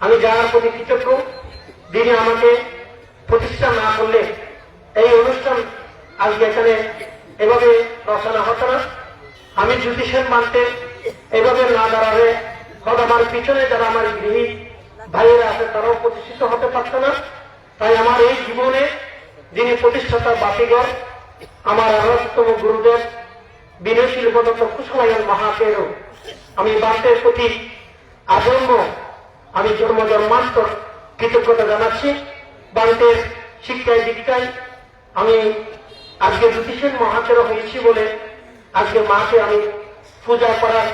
আমি যার প্রতি কৃতজ্ঞ, যিনি আমাকে প্রতিষ্ঠা না করলে এই অনুষ্ঠান আজকে এখানে এভাবে রচনা হতো না। আমি জ্যোতিষের মানতে এভাবে না দাঁড়াবে হয়তো আমার পিছনে যারা আমার গৃহী ভাইয়েরা আছে তারাও প্রতিষ্ঠিত হতে পারত না। তাই আমার এই জীবনে যিনি প্রতিষ্ঠাতা বাতিগর আমার আরাধ্যতম গুরুদেব বিনয়শীল পদত্ত কুশলায়ন মহাতেরও আমি বান্তের প্রতি আজন্ম আমি জন্মান্তর কৃতজ্ঞতা জানাচ্ছি। বান্তের শিক্ষায় দীক্ষায় আমি আজকে জ্যোতিষের মহাতেরও হয়েছি বলে আজকে মাকে আমি পূজা করার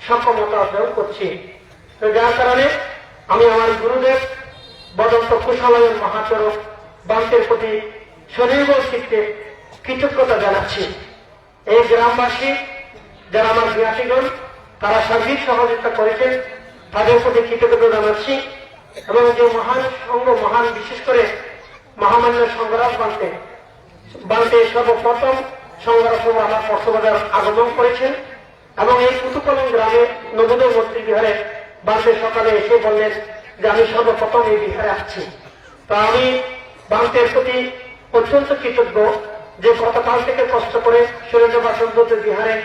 সক্ষমতা অর্জন করছি। তো যার কারণে আমি আমার গুরুদেব বদন্ত কুশলায়ন মহাতেরও বান্তের প্রতি স্বনির্ভর চিত্তে কৃতজ্ঞতা জানাচ্ছি। এই গ্রামবাসী যারা আমার জ্ঞাতিগণ তারা সার্বিক সহযোগিতা করেছেন, তাদের প্রতি কৃতজ্ঞতা জানাচ্ছি। এবং যে মহান সংঘ মহান বিশেষ করে মহামান্য সংগ্রাম বান্তে সর্বপ্রথম সংগ্রাম আমার কক্সবাজার আগমন করেছেন এবং এই কুতুকলম গ্রামে নবোদয় মন্ত্রী বিহারে বান্তে সকালে এসে বললেন যে আমি সর্বপ্রথম এই বিহারে আসছি। তো আমি বান্তের প্রতি অত্যন্ত কৃতজ্ঞ যে গতকাল থেকে কষ্ট করে সুরেন্দ্র বাসন্ত বিহারে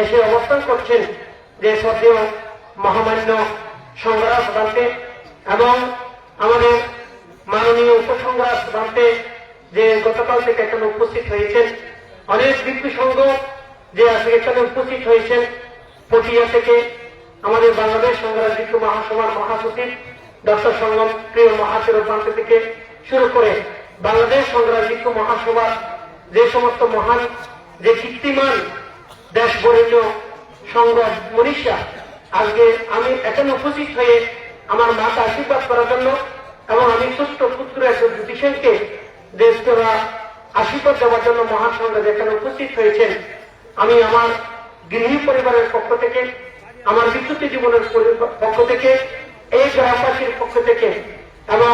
এসে অবস্থান করছেন যে শ্রদ্ধেয় মহামান্য সংগ্রাম বান্তে এবং আমাদের মাননীয় উপসংগ্রাম বান্তে যে গতকাল থেকে এখানে উপস্থিত হয়েছেন। অনেক ভিক্ষু সংঘ যে আজকে এখানে উপস্থিত হয়েছেন, পটিয়া থেকে আমাদের বাংলাদেশ সংগ্রাম ভিক্ষু মহাসভার মহাসচিব ডক্টর সঙ্গম প্রিয় মহাতেরও প্রান্ত থেকে শুরু করে বাংলাদেশ সংগ্রাম ভিক্ষু মহাসভার যে সমস্ত মহান যে কীর্তিমান দেশ বরেণ্য সংঘ মনীষা আজকে আমি এখানে উপস্থিত হয়ে আমার মাকে আশীর্বাদ করার জন্য এবং আমি ছোট্ট পুত্র একজন জ্যোতিষেনকে দেশরা আশীর্বাদ দেওয়ার জন্য মহান সংঘে যেখানে উপস্থিত হয়েছেন, আমি আমার গৃহী পরিবারের পক্ষ থেকে, আমার বিদ্যুৎ জীবনের পক্ষ থেকে, এই গ্রামবাসীর পক্ষ থেকে এবং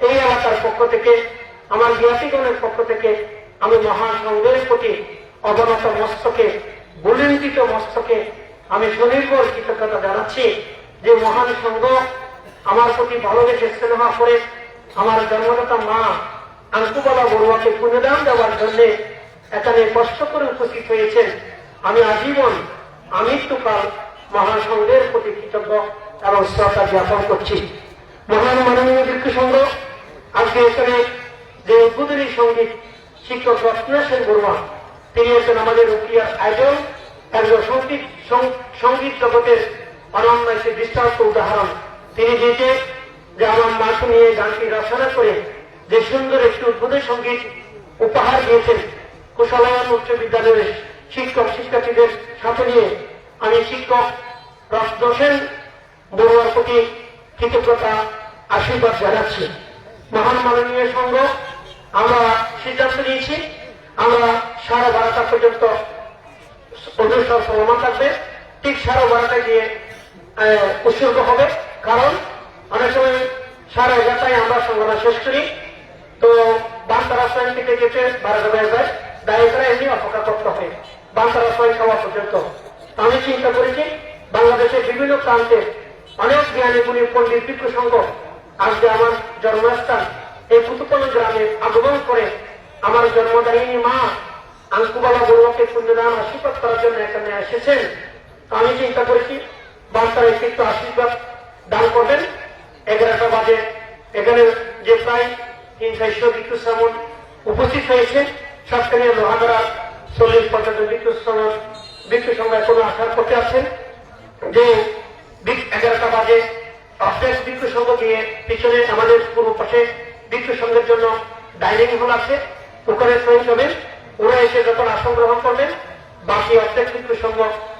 এই এলাকার পক্ষ থেকে, আমার জ্ঞাতিগণের পক্ষ থেকে আমি মহান সংঘের প্রতি অবনত মস্তকে বলিন্দিত মস্তকে আমি স্বনির্ভর কৃতজ্ঞতা জানাচ্ছি যে মহান সংঘ আমার প্রতি ভালোবেসে স্নেহ করে আমার জন্মদাতা মা আঙ্কুবালা বড়ুয়াকে পুণ্যদান দেওয়ার জন্য এখানে কষ্ট করে উপস্থিত হয়েছেন। আমি আজীবন আমৃত্যুকাল মহাসংঘের প্রতি কৃতজ্ঞ এবং শ্রদ্ধা জ্ঞাপন করছি। মহান মাননীয় ভিক্ষু সংঘ আজকে এখানে যে উদ্বোধনী সঙ্গীত শিক্ষক রত্নেশ্বর বড়ুয়া, তিনি একজন আমাদের রুকিয়ার আইডল, একজন সঙ্গীত জগতের অনন্য একটি দৃষ্টান্ত উদাহরণ। তিনি দিয়েছেন যে আমার মাকে নিয়ে গানটি রচনা করে যে সুন্দর একটি উদ্বোধনী সঙ্গীত উপহার দিয়েছেন কুশলায়ন উচ্চ বিদ্যালয়ের শিক্ষক শিক্ষার্থীদের সাথে নিয়ে আমি শিক্ষক রত্নেশ্বর বড়ুয়ার প্রতি কৃতজ্ঞতা আশীর্বাদ জানাচ্ছি। মহান মাননীয় সংঘ আমরা সিদ্ধান্ত নিয়েছি আমরা 12:30 পর্যন্ত অনুষ্ঠান চলমান থাকবে। ঠিক 12:30 গিয়ে উৎসর্গ হবে, কারণ অনেক সময় 11:30 আমরা সংগঠন শেষ করি। তো বান্তা রাস্তায় থেকে যেতে 12টা বেজে যায়, দায়িত্বরা এমনি অপেক্ষা করতে হয় বান্তা রাস্তায় খাওয়া পর্যন্ত। আমি চিন্তা করেছি বাংলাদেশের বিভিন্ন প্রান্তে অনেক জ্ঞানী গুণী পণ্ডিত ভিক্ষু সংঘ আজকে আমার জন্মস্থান এই কুতুকলম গ্রামে আগমন করে আমার জন্মদায়িনী মা আঙ্কুবালা বড়ুয়াকে পুণ্যদান আশীর্বাদ করার জন্য এখানে এসেছেন। আমি চিন্তা করেছি বার্তার একটু আশীর্বাদ দান করবেন। 11টা বাজে এখানে যে প্রায় 300 ভিক্ষু শ্রমণ উপস্থিত হয়েছে, সবখানে লোহাগড়া 40-50 ভিক্ষু সংঘ এখনো আসার পথে আছেন। যে 11টা বাজে অফিস ভিক্ষু সংঘ গিয়ে পিছনে আমাদের পূর্ব পাশে ভিক্ষু সংঘের জন্য ডাইনিং হল আছে, ওখানে সহিত হবেন। ওরা এসে যখন আসন গ্রহণ করবেন বাকি অর্ধেক ভিক্ষু সংঘ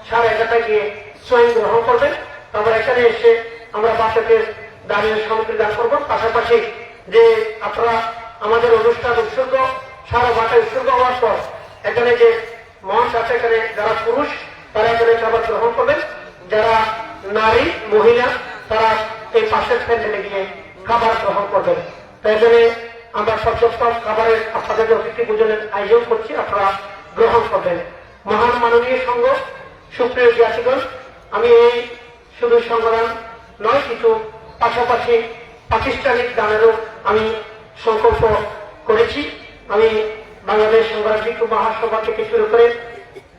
সারা এলাকায় গিয়ে স্বয়ং গ্রহণ করবেন। তারপর এখানে এসে আমরা বাচ্চাদের দাঁড়িয়ে সামগ্রী দান করবো। পাশাপাশি যে আপনারা আমাদের অনুষ্ঠান উৎসর্গ সারা বাটায় উৎসর্গ হওয়ার পর এখানে যে মঞ্চ আছে, এখানে যারা পুরুষ তারা এখানে খাবার গ্রহণ করবেন, যারা নারী মহিলা তারা এই পাশের প্যান্ডেলে গিয়ে খাবার গ্রহণ করবেন। তাই এখানে আমরা সব খাবারের আপনাদের অতিথি ভোজনের আয়োজন করছি, আপনারা গ্রহণ করবেন। মহান মাননীয় সংঘ, সুপ্রিয় জ্ঞাতিগণ, আমি এই শুধু সংগ্রাম নয়, কিছু পাশাপাশি প্রাতিষ্ঠানিক দানেরও আমি সংকল্প করেছি। আমি বাংলাদেশ সংগ্রাম ভিক্ষু মহাসভা থেকে শুরু করে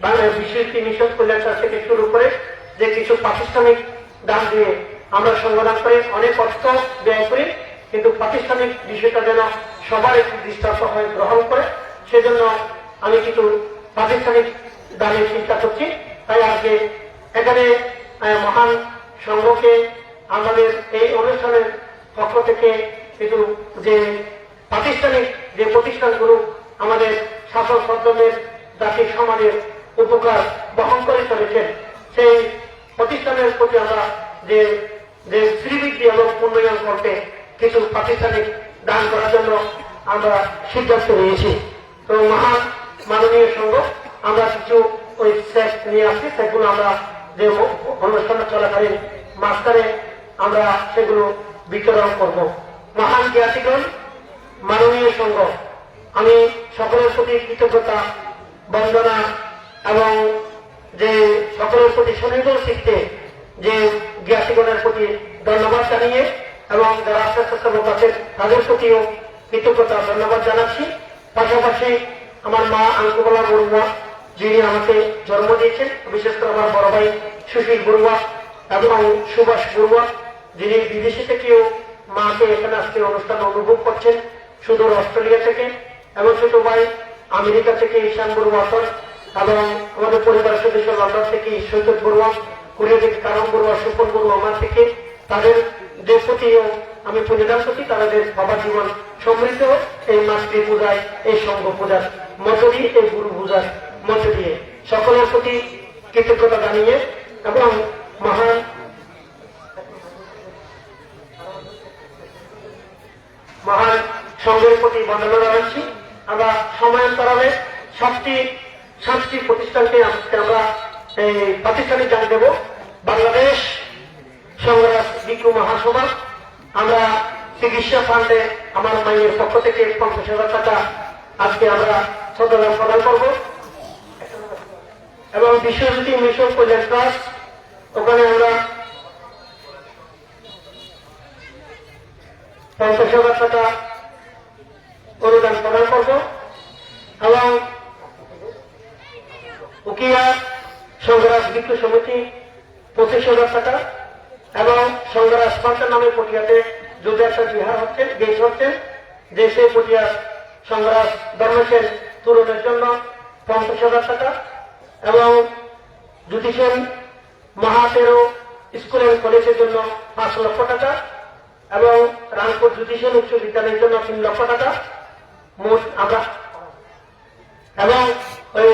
বাংলাদেশ বিশ্বজিৎ মিশন কল্যাণ ট্রাস্ট থেকে শুরু করে যে কিছু প্রাতিষ্ঠানিক দান দিয়ে আমরা সংগ্রাম করে অনেক অর্থ ব্যয় করি, কিন্তু প্রাতিষ্ঠানিক বিষয়টা যেন সবার একটি দৃষ্টান্ত হয়ে গ্রহণ করে, সেজন্য আমি কিছু প্রাতিষ্ঠানিক দানের চিন্তা করছি। তাই আজকে এখানে মহান সংঘকে আমাদের এই অনুষ্ঠানের পক্ষ থেকে কিছু যে প্রাতিষ্ঠানিক যে প্রতিষ্ঠানগুলো আমাদের শাসন সদ্যমের জাতির সমাজের উপকার বহন করে চলেছেন, সেই প্রতিষ্ঠানের প্রতি আমরা যে যে শ্রীবৃদ্ধি এবং উন্নয়ন করতে কিছু প্রাতিষ্ঠানিক দান করার জন্য আমরা সিদ্ধান্ত নিয়েছি। তো মহান মাননীয় সংঘ আমরা কিছু ওই সেট নিয়ে আসছি, সেগুলো আমরা যে অনুষ্ঠান চলাকালীন মাঝখানে আমরা সেগুলো বিতরণ করব। মহান জ্ঞাতিগণ, মাননীয় সংঘ, আমি সকলের প্রতি কৃতজ্ঞতা বন্দনা এবং যে সকলের প্রতি সুনির্ভর শিখতে যে জ্ঞাতিগণের প্রতি ধন্যবাদ জানিয়ে এবং যারা স্বেচ্ছাসেবক আছেন তাদের প্রতিও কৃতজ্ঞতা ধন্যবাদ জানাচ্ছি। পাশাপাশি আমার মা আঙ্কুবালা বড়ুয়া, যিনি আমাকে জন্ম দিয়েছেন, বিশেষ করে আমার বড় ভাই সুশীল বড়ুয়া এবং সুভাষ বড়ুয়া, যিনি বিদেশি থেকেও মাকে এখানে আজকে অনুষ্ঠান অনুভব করছেন সুদূর অস্ট্রেলিয়া থেকে, এবং ছোট ভাই আমেরিকা থেকে ঈশান বড়ুয়া এবং আমাদের পরিবারের সদস্য লন্ডন থেকে সৈকত বড়ুয়া, কোরিয়া থেকে কারণ বড়ুয়া, সুপন বড়ুয়া আমার থেকে, তাদের যে প্রতিও আমি প্রতিদান করছি তাদের বাবার জীবন সমৃদ্ধ এই মাতৃ পূজায়, এই সংঘ পূজার মধ্য দিয়ে, এই গুরু পূজার মধ্য দিয়ে সকলের প্রতি কৃতজ্ঞতা জানিয়ে এবং মহান সংঘের প্রতি বন্দনা জানাচ্ছি। আমরা সময়ান্তরালে সাতটি প্রতিষ্ঠানকে আমরা এই প্রাতিষ্ঠানিক দান দেব। বাংলাদেশ সংগ্রাম ভিক্ষু মহাসভা আমরা চিকিৎসা ফান্ডে আমার মায়ের পক্ষ থেকে 50,000 টাকা আজকে আমরা সদর প্রদান করব, এবং বিশ্বজ্যোতি মিশন কল্যাণ ট্রাস্ট ওখানে আমরা 50,000 টাকা অনুদান প্রদান করব, এবং উকিয়া সংগ্রাম ভিক্ষু সমিতি 25,000 টাকা, এবং সংগ্রাস পান্তার নামে পটিয়াতে যদি একটা বিহার হচ্ছে গেট হচ্ছে, যে সেই পটিয়া সংগ্রাস ধর্মেশের তরুণের জন্য 50,000 টাকা, এবং জ্যোতিষেন মহাতেরো স্কুল এন্ড কলেজের জন্য 5 লক্ষ টাকা, এবং রামপুর জ্যোতিষেন উচ্চ বিদ্যালয়ের জন্য 3 লক্ষ টাকা মোট আমরা, এবং ওই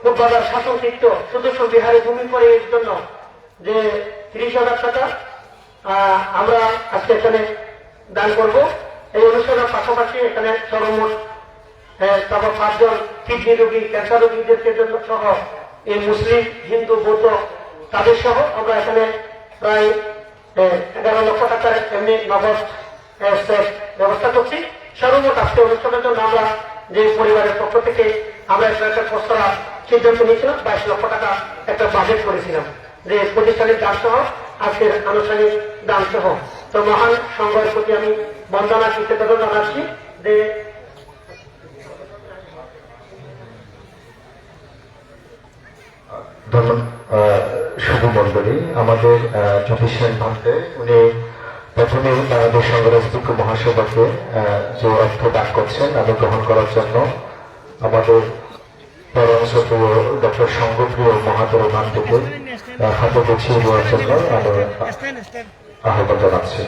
পূর্বাদার শাসন তীর্থ সদস্য বিহারে ভূমি করে এর জন্য যে 30,000 টাকা আমরা আজকে এখানে দান করব। এই অনুষ্ঠানের পাশাপাশি এখানে সর্বমোট তারপর 5 জন কিডনি রোগী, ক্যান্সার রোগীদের জন্য সহ এই মুসলিম, হিন্দু, বৌদ্ধ তাদের সহ আমরা এখানে প্রায় 11 লক্ষ টাকার এমনি নগদ ব্যবস্থা করছি। সর্বমোট আজকে অনুষ্ঠানের জন্য আমরা যে পরিবারের পক্ষ থেকে আমরা একটা প্রস্তাব সিদ্ধান্ত নিয়েছিলাম, 22 লক্ষ টাকা একটা বাজেট করেছিলাম যে প্রতিষ্ঠানের দান সহ আজকের আনুষ্ঠানিক দান সহ। তো মহান সংঘের প্রতি আমি বন্দনা কৃতজ্ঞতা জানাচ্ছি যে শুভ মন্ডলী, আমাদের জ্যোতিষেন ভান্তে উনি প্রথমে বাংলাদেশ সংগ্রাম ভিক্ষু মহাসভাকে যে অর্থ দান করছেন আমি গ্রহণ করার জন্য আমাদের পরমপ্রিয় ডক্টর সংঘপ্রিয় মহাতর ভান্তিকে হাতে গুছিয়ে দেওয়ার জন্য আমি আহ্বান জানাচ্ছি।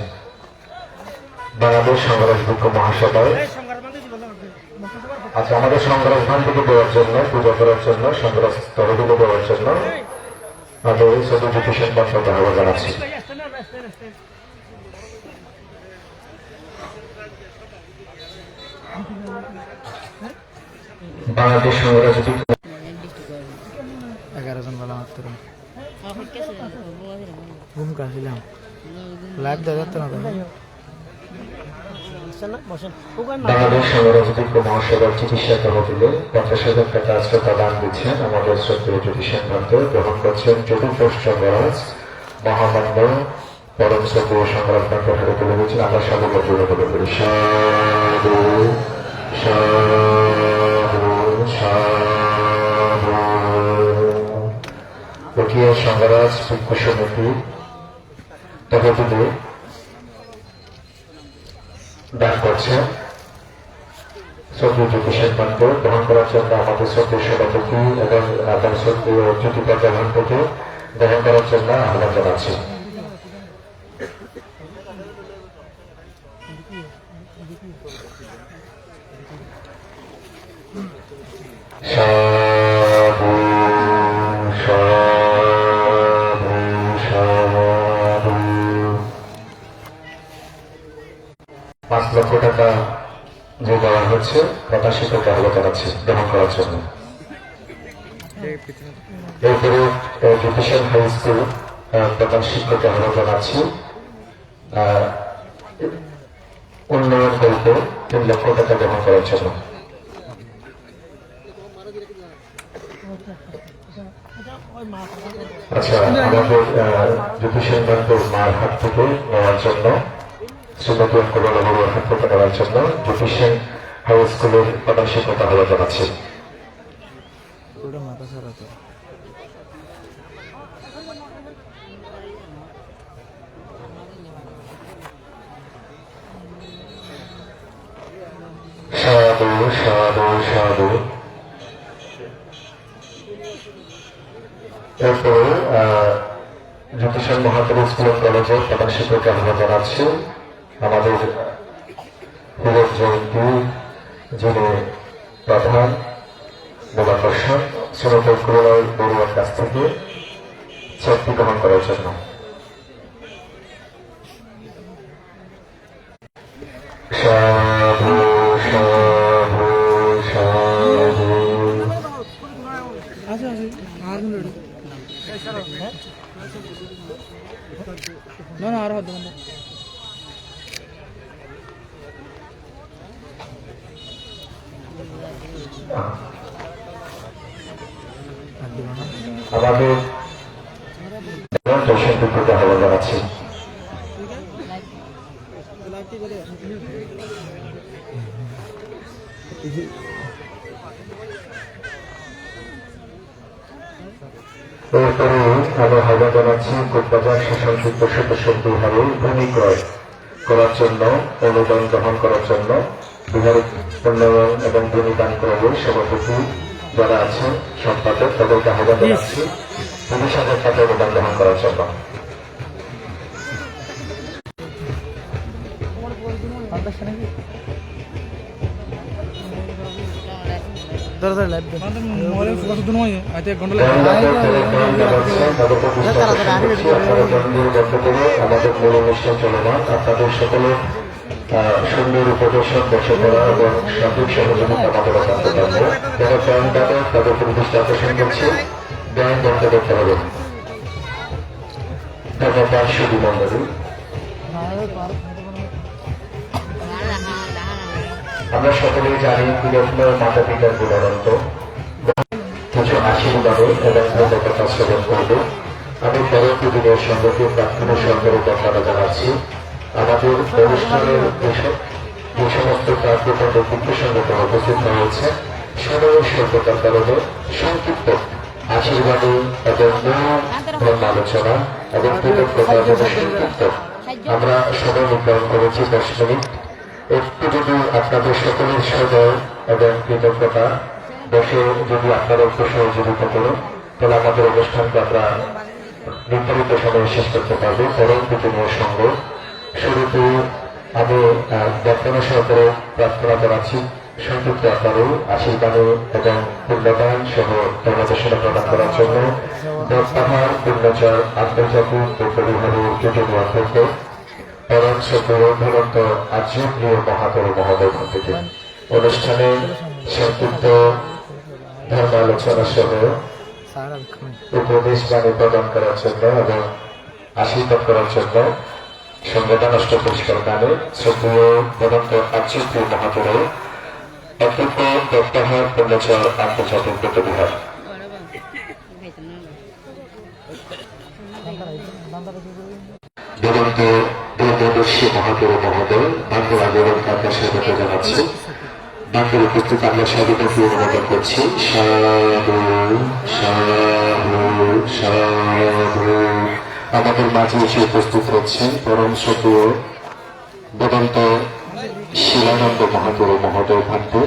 বাংলাদেশ সংগ্রাম ভিক্ষু মহাসভায় আচ্ছা, আমাদের সংগ্রাস ধান থেকে দেওয়ার জন্য, পূজা করার জন্য, সংগ্রাস তরফে দেওয়ার জন্য আমি সত্যজিৎ হোসেন পাত্রকে আহ্বান জানাচ্ছি। বাংলাদেশ সংগ্রাস 11 জন বলা মাত্র ঘুম কাছিলাম লাইভ দেখাতে না বাংলাদেশ সংগ্রামযোগ্য মহাসভার চিকিৎসা তহবিলে 50,000 টাকা আশ্রয় দান দিচ্ছেন আমাদের শ্রদ্ধেয় জ্যোতি সিদ্ধান্ত গ্রহণ করছেন চতুর্থ সংগ্রাজ মহামান্য পরম শ্রদ্ধেয় সংগ্রাম ডাক্তার হাতে তুলে দিচ্ছেন। আমরা সবাই জোরে বলে করি সাধু সাধু সাধু। পটিয়া সংগ্রাজ পক্ষ সমিতি তহবিলে দান করছেন শ্রদ্ধেয় জ্যোতি সিদ্ধান্ত গ্রহণ করার জন্য আমাদের শ্রদ্ধেয় সভাপতি এবং আপনার শ্রদ্ধেয় জ্যোতি প্রধান থেকে গ্রহণ করার জন্য আহ্বান জানাচ্ছি। সাধু সাধু সাধু। 5 লক্ষ টাকা যে দেওয়া হচ্ছে প্রত্যাশিতকে আহ্বান জানাচ্ছি গ্রহণ করার জন্য। এরপরে জ্যোতিষান হাই স্কুল প্রধান শিক্ষককে আহ্বান জানাচ্ছি উন্নয়ন করতে 3 লক্ষ টাকা গ্রহণ করার জন্য। আচ্ছা, আমাদের জ্যোতিষান ব্যাংকের মায়ের হাত থেকে নেওয়ার জন্য, শ্রীমতী অঙ্কবালা বাবুর হাত থেকে নেওয়ার জন্য জ্যোতিষান হাই স্কুলের প্রধান শিক্ষক আহ্বান জানাচ্ছি। মাথা সারাতে সাধু সাধু সাধু। এরপরে জ্যোতিষান মহাত্মা স্কুল কলেজের প্রধান শিক্ষককে আহ্বান জানাচ্ছি আমাদের হীরক জয়ন্তী যিনি প্রধান মূলাকর্ষণ শ্রমিক কুরুলয় বড়ুয়ার কাছ থেকে চেকটি গ্রহণ করার জন্য। সাধু সাধু সাধু। আছে আছে আর না না আর হতো না আমাদের দর্শকদের আহ্বান জানাচ্ছি। এরপরে আমি আহ্বান জানাচ্ছি কোটবাজার শাসনযুক্ত সদস্যদের হারে ভূমি ক্রয় করার জন্য, অনুদান গ্রহণ করার জন্য বিহার উন্নয়ন এবং ভূমি দান ক্রয়ের সভাপতি যারা আছেন সম্পাদক তাদেরকে আহ্বান জানাচ্ছি 30,000 টাকা অনুদান গ্রহণ করার জন্য। লাইভ আমাদের মূল অনুষ্ঠান চলমান আপনাদের সকলের সুন্দর উপদর্শন বসে করা এবং সার্বিক সহযোগিতা আমাদের অত্যন্ত থাকবে। যারা ব্যাংক দাতা তাদের পরিবেশটা আকর্ষণ করছে, ব্যাংক বন্ধ করতে হবে। ধন্যবাদ শুধু মন্ডলী। আমরা সকলেই জানি বিরত্ন মাতা পিতার গুণানন্দ কিছু আশীর্বাদে এবং ধন্যবাদ শ্রবণ করব। আমি পরবর্তী দিনের সঙ্গে প্রার্থনা সরকারের কথাটা জানাচ্ছি। আমাদের অনুষ্ঠানের যে সমস্ত কার্যক্রম ব্যক্তিত্বের সঙ্গে উপস্থিত হয়েছে সময়ের স্বল্পতার কারণে সংক্ষিপ্ত আশীর্বাদে এবং ধর্ম আলোচনা এবং কৃতজ্ঞতার জন্য সংক্ষিপ্ত আমরা সময় নির্ধারণ করেছি 10 মিনিট। একটু যদি আপনাদের সকলের সদয় এবং কৃতজ্ঞতা বসে যদি আপনারা একটু সহযোগিতা করুন তাহলে আমাদের অনুষ্ঠানকে আমরা নির্ধারিত সময়ে শেষ করতে পারবো। পরবর্তী দিনের সঙ্গে শুরুতে আমি প্রার্থনা সহকারে প্রার্থনা জানাচ্ছি সংক্ষিপ্ত আকারে আশীর্বাদ এবং পুণ্যদান সহ ধর্মদেশনা প্রদান করার জন্য দত্তাহার পুণ্যচর আন্তর্জাতিক পরিবারের দুজনী অধ্যক্ষ পরম শ্রদ্ধেয় ধরন্ত আর্যপ্রিয় মহাতর মহোদয় থেকে অনুষ্ঠানে সংক্ষিপ্ত ধর্মালোচনা সহ উপদেশ বাণী প্রদান করার জন্য এবং আশীর্বাদ করার জন্য সংবিধান অষ্টপুরস্কার নামে শ্রদ্ধেয় ধরন্ত আর্যপ্রিয় মহাতর অধ্যক্ষ দত্তাহার পুণ্যচর আন্তর্জাতিক বৌদ্ধবিহার দুরন্ত দূরদর্শী মহাতর মহোদয় বাংলা আন্দোলন কারকে স্বাগত জানাচ্ছি। বাংলার উপস্থিত আমরা স্বাগতকে অনুমোদন করছি। সাধু সাধু সাধু। আমাদের মাঝে এসে উপস্থিত হচ্ছেন পরম শ্রদ্ধেয় বেদান্ত শিলানন্দ মহাতর মহোদয় ভান্তে।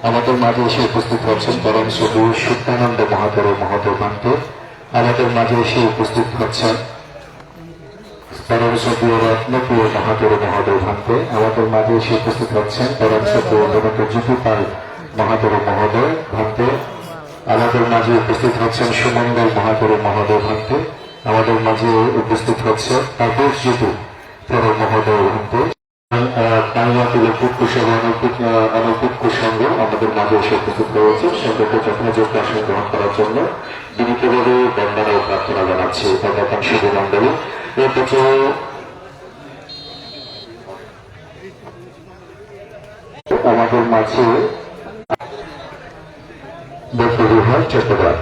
আমাদের মাঝে এসে উপস্থিত হচ্ছেন পরম শ্রদ্ধেয় শুদ্ধানন্দ মহাতর মহোদয় ভান্তে। আমাদের মাঝে এসে উপস্থিত হচ্ছেন পরম শ্রদ্ধেয় রত্নপ্রিয় মহাতর মহোদয় ভান্তে। আমাদের মাঝে এসে উপস্থিত হচ্ছেন পরম শ্রদ্ধেয় ডক্টর জ্যোতিপাল মহাতর মহোদয় ভান্তে। আমাদের মাঝে উপস্থিত হচ্ছেন সুমঙ্গল মহাতর মহোদয় ভান্তে। আমাদের মাঝে উপস্থিত হচ্ছে তাপস জ্যোতি পরম মহোদয় ভান্তে। বাংলা তিলকুট কুশল অনৌকিক কুসঙ্গ আমাদের মাঝে এসে উপস্থিত রয়েছে। সকলকে যথাযোগ্য আসন গ্রহণ করার জন্য বিনীতভাবে বন্দনা ও প্রার্থনা জানাচ্ছি। অধ্যাকাঙ্ক্ষী মন্ডলী এর পর্যায়ে আমাদের মাঝে বৌদ্ধবিহার চট্টগ্রাম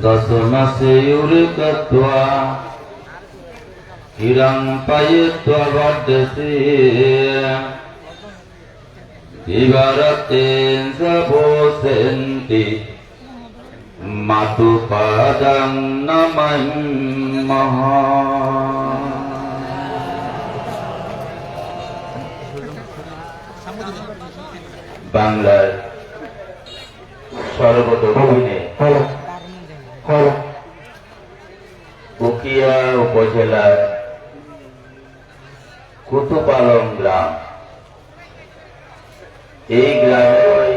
দশ মাসে উড়কাত্বা হিরং পায়ত্বা বর্ধসে বিভারতেন সবোসেন্তি মাতু পাদং নমঃ। বাংলার সর্বদক্ষিণে উখিয়া উপজেলার কুতুপালং গ্রাম, এই গ্রামের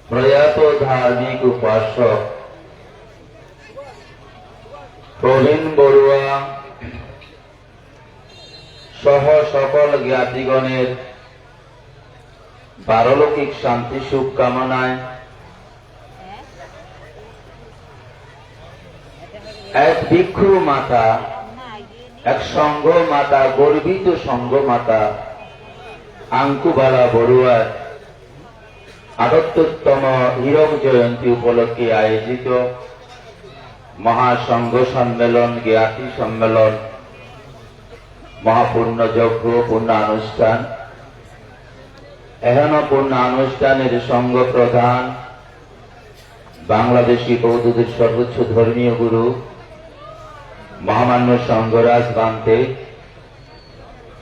প্রয়াত ধার্মিক উপাসক প্রবীণ বড়ুয়া সহ সকল জ্ঞাতিগণের পারলৌকিক শান্তি সুখ কামনায় এক ভিক্ষু মাতা, এক সংঘ মাতা, গর্বিত সংঘ মাতা আঙ্কুবালা বড়ুয়ার ৭৮তম হীরক জয়ন্তী উপলক্ষে আয়োজিত মহাসংঘ সম্মেলন, জ্ঞাতি সম্মেলন, মহাপূর্ণ যজ্ঞ পূর্ণানুষ্ঠান। এহেন পূর্ণানুষ্ঠানের সংঘ প্রধান বাংলাদেশী বৌদ্ধদের সর্বোচ্চ ধর্মীয় গুরু মহামান্য সংঘরাজ বান্তে,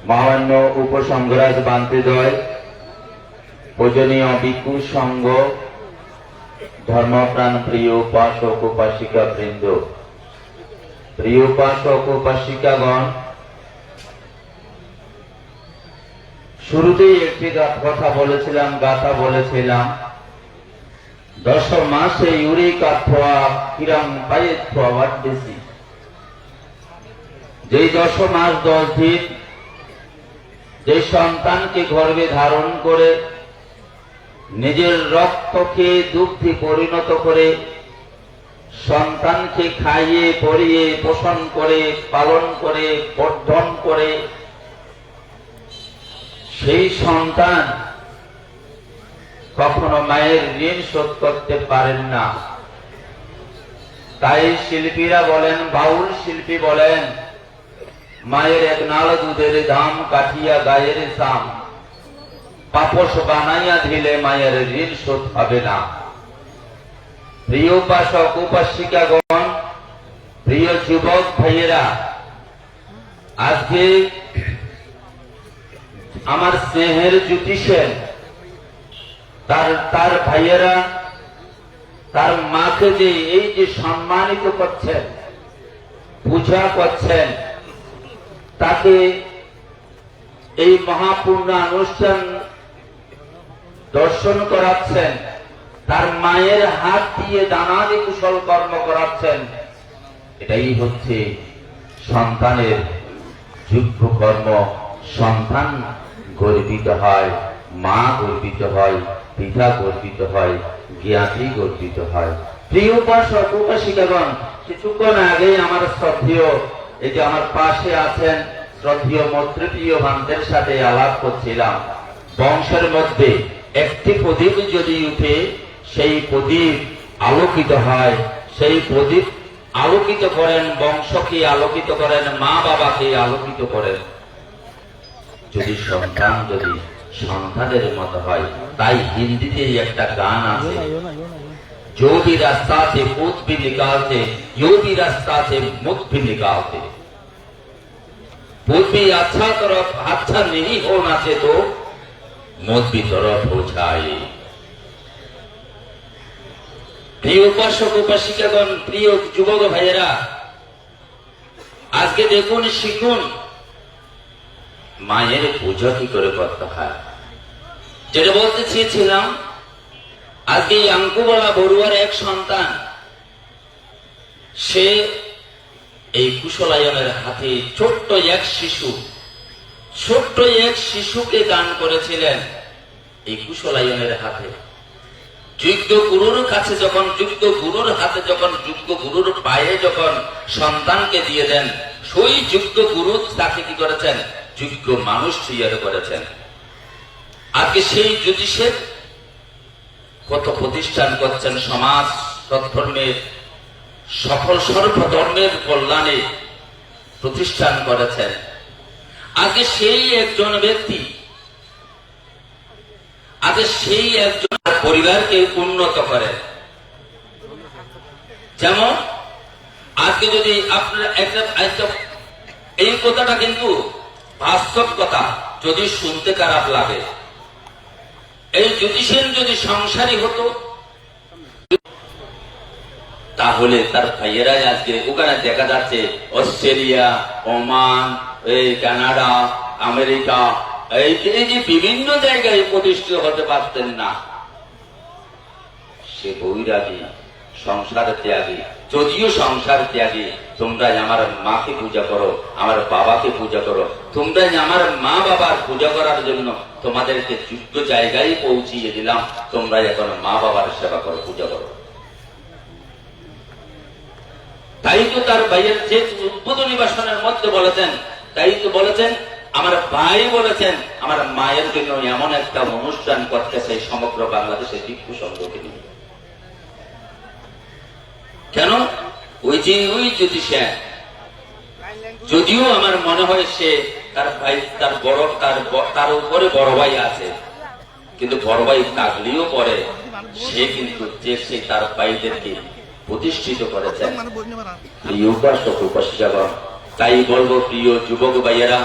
মহামান্য উপসংঘরাজ বান্তেদ্বয়, পূজনীয় ভিক্ষু সংঘ, ধর্মপ্রাণ প্রিয় উপাসক উপাসিকা বৃন্দ, প্রিয় উপাসক উপাসিকাগণ, শুরুতেই একটি কথা বলেছিলাম, গাথা বলেছিলাম, ১০ মাসে ইউরিকাথোয়া কিরম পায়েথোয়া ওয়াড্ডেসি। যেই ১০ মাস ১০ দিন যে সন্তানকে গর্ভে ধারণ করে নিজের রক্তকে দুগ্ধে পরিণত করে সন্তানকে খাইয়ে পরিয়ে পোষণ করে পালন করে বর্ধন করে সেই সন্তান কখনো মায়ের ঋণ শোধ করতে পারেন না। তাই শিল্পীরা বলেন, বাউল শিল্পী বলেন, মায়ের এক নাল দুধের দাম কাটিয়া গায়ের সাম, পাপস বানাইয়া দিলে মায়ের ঋণ শোধ হবে না। প্রিয় উপাসক উপাসিকাগণ, প্রিয় যুবক ভাইয়েরা, আজকে আমার স্নেহের জ্যোতি সেন তার ভাইয়েরা তার মাকে যে এই যে সম্মানিত করছেন, পূজা করছেন, তাকে এই মহাপূর্ণ অনুষ্ঠান দর্শন করাচ্ছেন, তার মায়ের হাত দিয়ে দানাদি কুশল কর্ম করাচ্ছেন, এটাই হচ্ছে সন্তানের যোগ্য কর্ম। সন্তান গর্বিত হয়, মা গর্বিত হয়, পিতা গর্বিত হয়, জ্ঞাতি গর্বিত হয়। প্রিয় উপাসক উপাসিকাগণ, কিছুক্ষণ আগেই আমার শ্রদ্ধেয়, এই যে আমার পাশে আছেন শ্রদ্ধেয় মৈত্রীপ্রিয় ভান্তের সাথে আলাপ করছিলাম। বংশের মধ্যে একটি প্রদীপ যদি উঠে, সেই প্রদীপ আলোকিত হয়, সেই প্রদীপ আলোকিত করেন বংশকে, আলোকিত করেন মা বাবাকে, আলোকিত করেন। যদি সন্তান যদি সন্তানের মতো হয়, তাই হিন্দিতে একটা গান আছে, जो भी रास्ता से पूत भी निकालते, यो भी रास्ता से मुख भी निकालते। पूत भी अच्छा तरफ अच्छा नहीं होना से तो मुख भी तरफ हो जाए। প্রিয় উপাসক উপাসিকাগণ, প্রিয় যুবক ভাইয়েরা, আজকে দেখুন, শিখুন মায়ের পূজা কি করে করতে হয়। যেটা বলতে চেয়েছিলাম, আজকে আঙ্কুবালা বড়ুয়ার এক সন্তান, সে এই কুশলায়নের হাতে ছোট্ট এক শিশুকে দান করেছিলেন এই কুশলায়নের হাতে। যুক্ত গুরুর কাছে যখন, যুক্ত গুরুর হাতে যখন, যুক্ত গুরুর পায়ে যখন সন্তানকে দিয়ে দেন, সেই যুক্ত গুরু তাকে কি করেছেন, যোগ্য মানুষ তৈরি করেছেন। আজকে সেই জ্যোতিষের কত প্রতিষ্ঠান করছেন, সমাজ সৎধর্মের সকল সর্বধর্মের কল্যাণে প্রতিষ্ঠান করেছেন। আজকে সেই একজন ব্যক্তি, আজকে সেই একজন পরিবারকে উন্নত করে। যেমন আজকে যদি আপনার একটা এই কথাটা কিন্তু বাস্তব কথা, যদি শুনতে খারাপ লাগে, এই জ্যোতিষের যদি সংসারী হতো, তাহলে তার ভাইয়েরাই আজকে ওখানে দেখা যাচ্ছে অস্ট্রেলিয়া, ওমান, এই কানাডা, আমেরিকা, এই যে বিভিন্ন জায়গায় প্রতিষ্ঠিত হতে পারতেন না। সে বৈরাগী, সংসার ত্যাগী। যদিও সংসার ত্যাগী, তোমরা আমার মাকে পূজা করো, আমার বাবাকে পূজা করো, তোমরা আমার মা বাবার পূজা করার জন্য তোমাদেরকে যোগ্য জায়গায় পৌঁছিয়ে দিলাম, তোমরা এখন মা বাবার সেবা করো, পূজা করো। তাই তো তার ভাইয়ের যে উদ্বোধনী ভাষণের মধ্যে বলেছেন, তাই তো বলেছেন, আমার ভাই বলেছেন আমার মায়ের জন্য এমন একটা অনুষ্ঠান করতেছে সমগ্র বাংলাদেশের ভিক্ষু সংঘকে নিয়ে। কেন? ওই যে ওই জ্যোতিষা, যদিও আমার মনে হয় সে তার ভাই, তার উপরে বড় ভাই আছে, কিন্তু বড় ভাই থাকলেও পরে সে কিন্তু যে সে তার ভাইদেরকে প্রতিষ্ঠিত করেছেন। প্রিয় উপাসক উপাসিকাগণ, তাই বলবো প্রিয় যুবক ভাইয়েরা,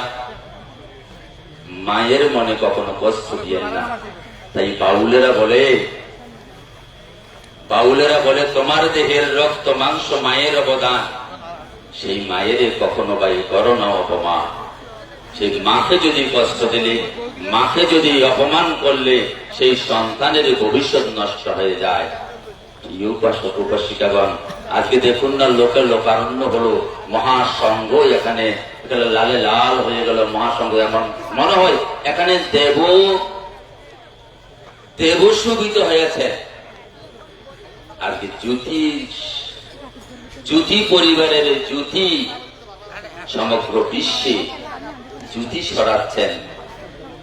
মায়ের মনে কখনো কষ্ট দিয়েন না। তাই বাউলেরা বলে তোমার দেহের রক্ত মাংস মায়ের অবদান, সেই মায়ের কখনো ভাই করো না অপমান। সেই মাকে যদি কষ্ট দিলে, মাকে যদি অপমান করলে, সেই সন্তানের ভবিষ্যৎ নষ্ট হয়ে যায়। উপাসক উপাসিকাগণ, আজকে দেখুন না, লোকের লোকারণ্য হলো মহাসংঘ, এখানে লালে লাল হয়ে গেল মহাসংঘ। এমন মনে হয় এখানে দেব শোভিত হয়েছে। আজকে জ্যোতি পরিবারের জ্যোতি সমগ্র বিশ্বে জ্যোতি ছড়াচ্ছেন।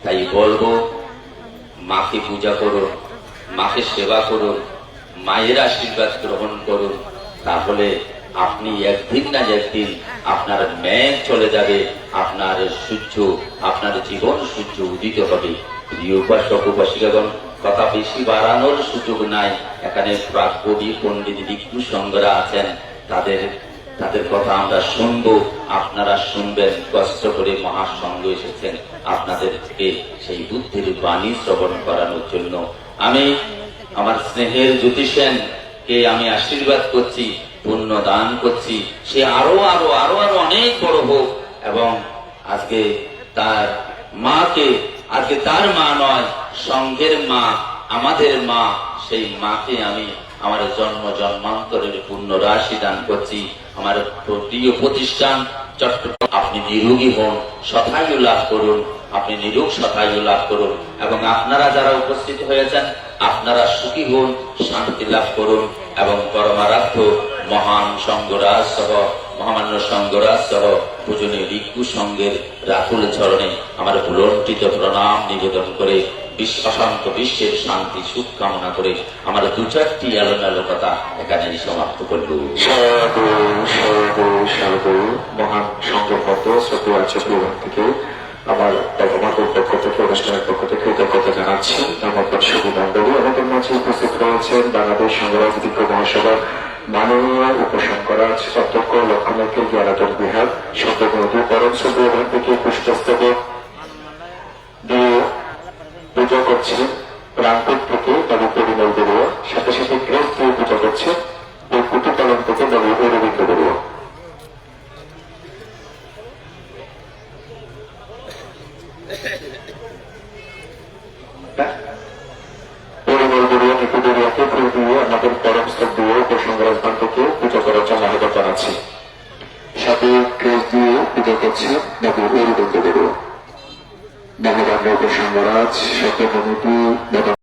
তাই বলবো, মাকে পূজা করুন, মাকে সেবা করুন, মায়ের আশীর্বাদ গ্রহণ করুন, তাহলে আপনি একদিন না একদিন আপনার মেঘ চলে যাবে, আপনার সূর্য, আপনার জীবন সূর্য উদিত হবে। প্রিয় উপাসক উপাসিকাগণ, কথা বেশি বাড়ানোর সুযোগ নাই। এখানে প্রাগকবি পণ্ডিত ভিক্ষু সংঘরা আছেন, তাদের কথা আমরা শুনবো, আপনারা শুনবেন। কষ্ট করে মহাসংঘ এসেছেন আপনাদেরকে সেই বুদ্ধির বাণী শ্রবণ করানোর জন্য। আমি আমার স্নেহের জ্যোতিষেন কে আমি আশীর্বাদ করছি, পুণ্য দান করছি, সে আরো আরো আরো আরো অনেক বড় হোক। এবং আজকে তার মাকে, আজকে তার মা নয়, সংঘের মা, আমাদের মা, সেই মাকে আমি আমার জন্ম জন্মান্তরের পুণ্য রাশি দান করছি। আমার প্রিয় প্রতিষ্ঠান চট্টগ্রাম, আপনি নিরোগী হন, শতায়ু লাভ করুন, আপনি নিরোগ শতায়ু লাভ করুন। এবং আপনারা যারা উপস্থিত হয়েছেন, আপনারা সুখী হন, শান্তি লাভ করুন। এবং পরমারাধ্য মহান সংঘরাজ সহ, মহামান্য সংঘরাজ সহ পূজনীয় রিকু সংঘের রাতুল চরণে আমার ভুলণ্ঠিত প্রণাম নিবেদন করে, অশান্ত বিশ্বের শান্তি সুখ কামনা করে আমার দু চারটি এলোমেলো কথা এখানেই সমাপ্ত করল। সাধু সাধু সাধু। মহান সংঘের মতো শ্রদ্ধেয় আচার্য থেকে আমার আমাদের পক্ষ থেকে, অনুষ্ঠানের পক্ষ থেকে কৃতজ্ঞতা জানাচ্ছি। আমার শুভ বান্ধবী আমাদের মাঝে উপস্থিত রয়েছেন বাংলাদেশ সংগ্রাম বিজ্ঞ মহাসভার মাননীয় উপসংকরাজ অধ্যক্ষ লক্ষ্মণকে জ্ঞানাতন বিহার শব্দবন্ধু পরম শ্রদ্ধেয় ওখান থেকে পুষ্পস্তবক দিয়ে পূজা করছেন রামপুর থেকে বাবু পরিমল বড়ুয়া, সাথে সাথে ক্রেস দিয়ে পূজা করছেন ওই কুতুপালন থেকে বাবু অরবিন্দ বড়ুয়া। পরিমল বড়ুয়া নিকু বড়ুয়াকে ফুল দিয়ে আমাদের পরম শ্রদ্ধেয় উপসংগ্রাজ বান থেকে পূজা করার জন্য আহ্বান জানাচ্ছি। সাথে ক্রেস দিয়ে পূজা করছেন বাবু অরবিন্দ বড়ুয়া। মহামান্য উপসংগ্রাজ সত্যমণি